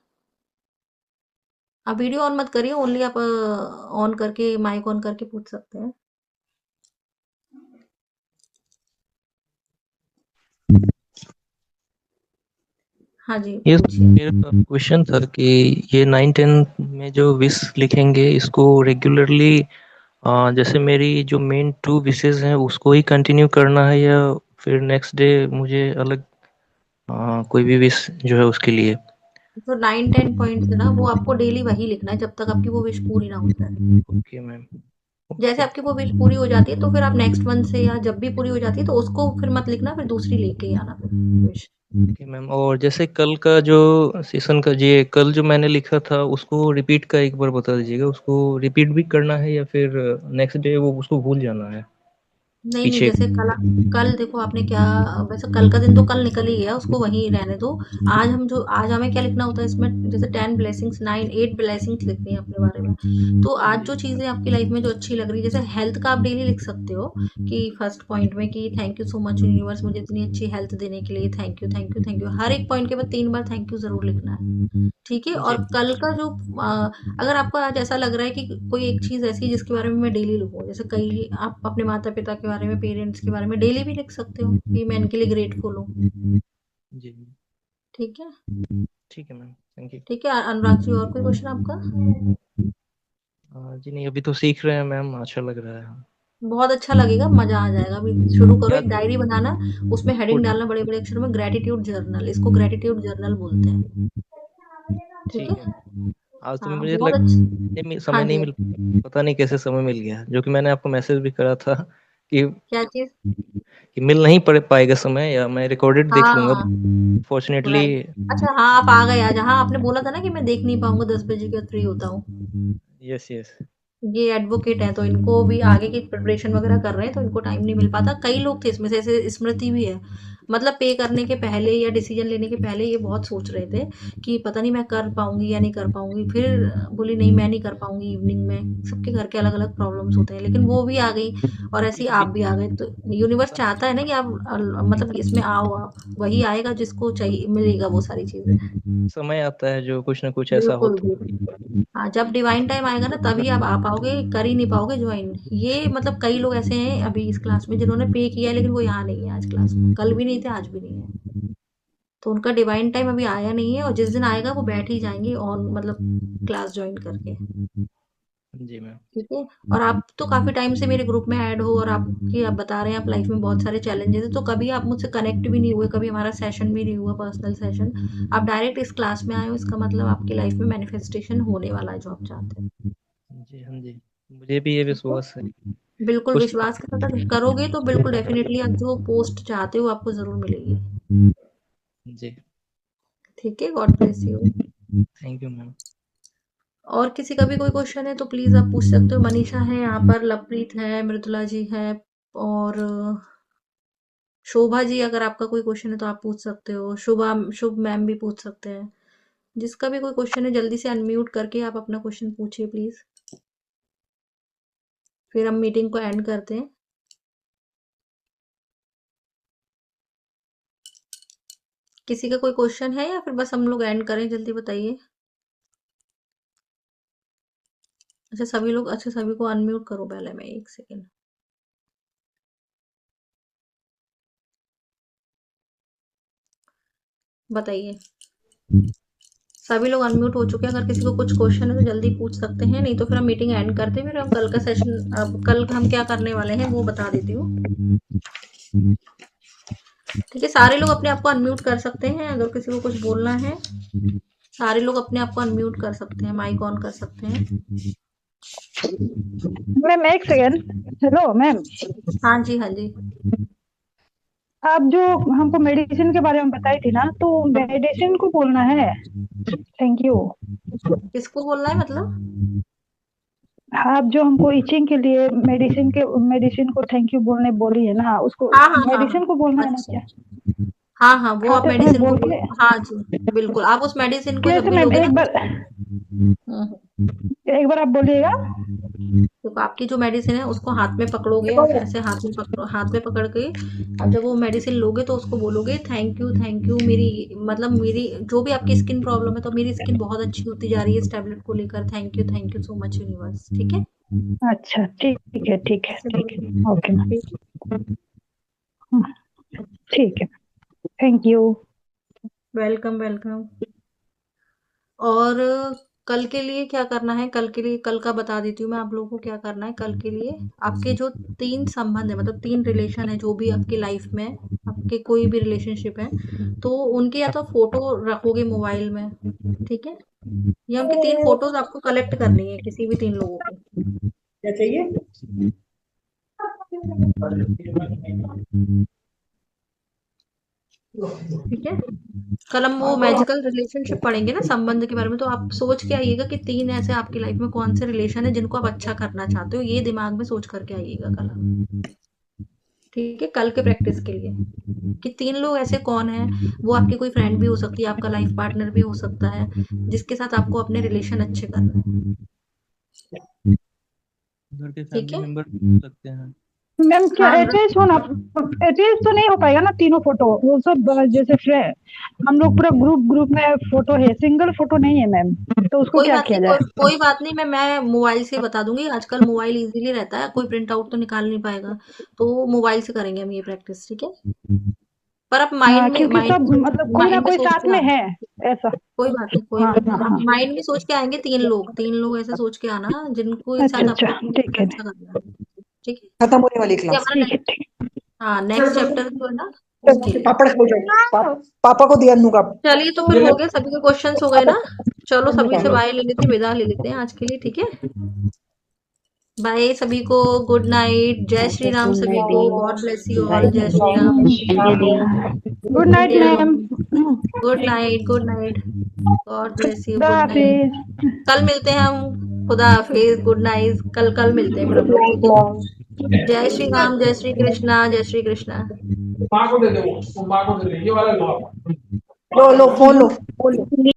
आप वीडियो ऑन मत करिए, ओनली आप ऑन करके, माइक ऑन करके पूछ सकते हैं। हाँ जी, ये पूछिए। मेरा क्वेश्चन था कि ये 9-10 में जो विश लिखेंगे, इसको रेगुलरली जैसे मेरी जो मेन 2 विशेस हैं उसको ही कंटिन्यू करना है, या फिर नेक्स्ट डे मुझे अलग कोई भी विश जो है उसके लिए? जो 9-10 पॉइंट्स है ना, वो आपको डेली वही लिखना है जब तक आपकी वो विश पूरी ना हो जाए। Okay ma'am. जैसे ओके। आपकी वो विश पूरी हो जाती है, तो फिर आप नेक्स्ट मंथ से, या जब भी पूरी हो जाती है तो उसको फिर मत लिखना, फिर दूसरी लेके ही आना फिर विश। ओके मैम, और जैसे कल का जो सेशन का, ये कल जो मैंने लिखा था उसको रिपीट का एक बार बता दीजिएगा, उसको रिपीट भी करना है या फिर नेक्स्ट डे वो उसको भूल जाना है नहीं नहीं, पीछे? जैसे कल, कल देखो आपने क्या, वैसे कल का दिन तो कल निकल ही गया, उसको वहीं रहने दो। आज हमें क्या लिखना होता है इसमें, जैसे 10 ब्लेसिंग्स, 8 ब्लेसिंग्स लिखनी है अपने बारे में। तो आज जो चीजें आपकी लाइफ में जो अच्छी लग रही है, जैसे हेल्थ का आप डेली लिख सकते हो, कि फर्स्ट पॉइंट में कि thank you so much universe, मुझे इतनी अच्छी हेल्थ देने के लिए thank you thank you thank you. हर एक पॉइंट के बाद 3 बार थैंक यू जरूर लिखना है। ठीक है। और जी। कल का जो अगर आपको आज ऐसा लग रहा है कि कोई एक चीज ऐसी है जिसके बारे में मैं डेली लिखूं, जैसे कई आप अपने माता पिता के बारे में, पेरेंट्स के बारे में डेली भी लिख सकते हो कि मैं इनके लिए ग्रेटफुल हूँ। जी। ठीक है। ठीक है मैम, थैंक यू। ठीक है अनुराग जी, और कोई क्वेश्चन आपका? जी नहीं, अभी तो सीख रहे हैं मैम, अच्छा लग रहा है। बहुत अच्छा लगेगा, मजा आ जाएगा। अभी शुरू करो, क्या एक डायरी बनाना, उसमें हेडिंग डालना बड़े बड़े अक्षरों में, ग्रेटिट्यूड जर्नल, इसको ग्रेटिट्यूड जर्नल बोलते हैं। ठीक ठीक है। है। आज तो हाँ मुझे बहुत अच्छा। समय हाँ नहीं जी। मिल, पता नहीं कैसे समय मिल गया, जो कि मैंने आपको मैसेज भी करा था कि क्या चीज? मिल नहीं पड़ पाएगा समय, या मैं रिकॉर्डेड देख लूंगा। हाँ फॉर्चुनेटली। राइट। अच्छा हाँ, आप आ गए आज। हाँ, आपने बोला था ना कि मैं देख नहीं पाऊंगा, 10 बजे के बाद फ्री होता हूँ। Yes yes. ये एडवोकेट हैं, तो इनको भी आगे की प्रिपरेशन वगैरह कर रहे हैं, तो इनको टाइम नहीं मिल पाता। कई लोग थे इसमें से, ऐसे स्मृति भी है, मतलब पे करने के पहले या डिसीजन लेने के पहले ये बहुत सोच रहे थे कि पता नहीं मैं कर पाऊंगी या नहीं कर पाऊंगी, फिर बोली नहीं मैं नहीं कर पाऊंगी इवनिंग में। सबके घर के अलग अलग प्रॉब्लम्स होते हैं, लेकिन वो भी आ गई, और ऐसे ही आप भी आ गए। तो यूनिवर्स चाहता है ना कि आप मतलब इसमें आओ, आप वही आएगा जिसको चाहिए, मिलेगा वो सारी चीजें। समय आता है जो कुछ ना कुछ ऐसा हो बिल्कुल तो। बिल्कुल। हाँ, जब डिवाइन टाइम आएगा ना तभी आप आ पाओगे, कर ही नहीं पाओगे ज्वाइन। ये मतलब कई लोग ऐसे हैं अभी इस क्लास में जिन्होंने पे किया है, लेकिन वो यहाँ नहीं है आज क्लास में, कल भी नहीं थे, आज भी नहीं है। तो उनका डिवाइन टाइम अभी आया नहीं है, और जिस दिन आएगा वो बैठ ही जाएंगे ऑन, मतलब क्लास ज्वाइन करके। जी मैम। ठीक है। और आप तो काफी टाइम से मेरे ग्रुप में ऐड हो, और आपकी, आप बता रहे हैं आप लाइफ में बहुत सारे चैलेंजेस है, तो कभी आप मुझसे कनेक्ट भी नहीं हुए, कभी हमारा सेशन भी नहीं हुआ, पर्सनल सेशन। आप डायरेक्ट इस क्लास में आए हो, इसका मतलब आपकी लाइफ में मैनिफेस्टेशन होने वाला है जो आप चाहते हैं। जी हाँ जी, मुझे भी ये ठीक है। विश्वास है। बिल्कुल कुछ विश्वास के साथ अगर करोगे तो बिल्कुल डेफिनेटली आप जो पोस्ट चाहते हो आपको जरूर मिलेगी। जी। ठीक है, God bless you. Thank you ma'am. और किसी का भी कोई क्वेश्चन है तो प्लीज आप पूछ सकते हो। मनीषा है यहाँ पर, लवप्रीत है, मृदुला जी है, और शोभा जी, अगर आपका कोई क्वेश्चन है तो आप पूछ सकते हो। शुभ मैम भी पूछ सकते हैं। जिसका भी कोई क्वेश्चन है जल्दी से अनम्यूट करके आप अपना क्वेश्चन पूछिए प्लीज, फिर हम मीटिंग को एंड करते हैं। किसी का कोई क्वेश्चन है या फिर बस हम लोग एंड करें? जल्दी बताइए। अच्छा सभी लोग, अच्छा सभी को अनम्यूट करो पहले, मैं 1 सेकेंड। बताइए, सभी लोग अनम्यूट हो चुके हैं। अगर किसी को कुछ क्वेश्चन है तो जल्दी पूछ सकते हैं, नहीं तो फिर हम मीटिंग एंड करते हैं। फिर हम कल का सेशन, अब कल हम क्या करने वाले हैं वो बता देती हूँ। ठीक है, सारे लोग अपने आप को अनम्यूट कर सकते हैं। अगर किसी को कुछ बोलना है सारे लोग अपने आप को अनम्यूट कर सकते हैं, माइक ऑन कर सकते हैं। Ma'am 1 second. हेलो मैम, हाँ जी, हाँ जी। आप जो हमको मेडिसिन के बारे में बताई थी ना, तो मेडिसिन को बोलना है थैंक यू। किसको बोलना है मतलब? आप जो हमको इचिंग के लिए मेडिसिन को थैंक यू बोलने बोली है ना, उसको हाँ हाँ हाँ मेडिसिन को बोलना है ना अच्छा, क्या? हाँ हाँ वो आप खाते समय मेडिसिन को बोल बोल, के हाँ जी बिल्कुल। आप उस मेडिसिन को जब कैसे भी मैम? लोगे ना, एक बार आप बोलिएगा। तो आपकी जो मेडिसिन है उसको हाथ में पकड़ोगे और ऐसे हाथ में पकड़ के अब जब वो मेडिसिन लोगे तो उसको बोलोगे थैंक यू मेरी, मतलब मेरी जो भी आपकी स्किन प्रॉब्लम है, तो मेरी स्किन बहुत अच्छी होती जा रही है इस टैबलेट को लेकर। Thank you so much universe. ठीक है, अच्छा ठीक है ठीक है ऐसे ठीक है, बोलो। ओके मैम, ठीक, ठीक है, थैंक यू। Welcome welcome. और कल के लिए क्या करना है? कल के लिए, कल का बता देती हूँ मैं आप लोगों को क्या करना है। कल के लिए आपके जो 3 संबंध है, मतलब 3 रिलेशन है जो भी आपकी लाइफ में है, आपके कोई भी रिलेशनशिप है, तो उनकी या तो फोटो रखोगे मोबाइल में, ठीक है, या उनकी 3 फोटोज आपको कलेक्ट करनी है, किसी भी 3 लोगों की। क्या चाहिए? ठीक है, कल हम वो मैजिकल रिलेशनशिप पढ़ेंगे ना, संबंध के बारे में। तो आप सोच के आइएगा कि 3 ऐसे आपकी लाइफ में कौन से रिलेशन है जिनको आप अच्छा करना चाहते हो, ये दिमाग में सोच करके आइएगा कल आप। ठीक है, कल के प्रैक्टिस के लिए कि 3 लोग ऐसे कौन हैं। वो आपकी कोई फ्रेंड भी हो सकती है, आपका लाइफ पार्टनर भी हो सकता है, जिसके साथ आपको अपने रिलेशन अच्छे करने हैं। घर के ठीक फैमिली है, मेंबर हो सकते हैं। मैम क्या हाँ एटलीस्ट होना, एटलीस्ट तो नहीं हो पाएगा ना तीनों फोटो? वो सब जैसे फ्रेंड, हम लोग पूरा ग्रुप में फोटो है, सिंगल फोटो नहीं है मैम, तो उसको कोई क्या बात किया नहीं, जाए? कोई बात नहीं। मैं मोबाइल से बता दूंगी। आजकल मोबाइल इजीली रहता है, कोई प्रिंट आउट तो निकाल नहीं पाएगा, तो मोबाइल से करेंगे हम ये प्रैक्टिस। ठीक है, पर आप हाँ, क्योंकि सब मतलब कोई ना माइंड में कोई सोच साथ के में आना। है ऐसा। कोई बात नहीं, कोई हाँ बात हाँ नहीं, हाँ, माइंड में सोच के आएंगे 3 लोग ऐसे सोच के आना जिनको एक अच्छा साथ अच्छा, आपको अपने ठीक साथ है अच्छा करना है। ठीक है, खत्म होने वाली ये क्लास। हमारा ठीक है ठीक हाँ नेक्स्ट चैप्टर जो है ना उसके लिए। पापड़ खो जाओ, पापा को दिया अन्नू का। चलिए, तो फिर हो गया, सभी के क्वेश्चंस हो गए ना। चलो अन्नू सभी से का। बाय ले लेते हैं, विदा ले लेते हैं आज के लिए। ठीक है, बाय सभी को, गुड नाइट, जय श्री राम गुड सभी नाइट को, डी, God bless you bye all, जय श्री राम। थैंक यू डी। Good night India, ma'am, good night, good night, God bless you, खुदा गुड नाइट। हाफिज। कल मिलते हैं हम, खुदा हाफिज, गुड नाइट। कल मिलते हैं फिर हम गुड लोग। नाइट ठीक है, मैम। जय श्री राम, जय श्री कृष्णा, जय श्री कृष्णा। लो लो फोन लो।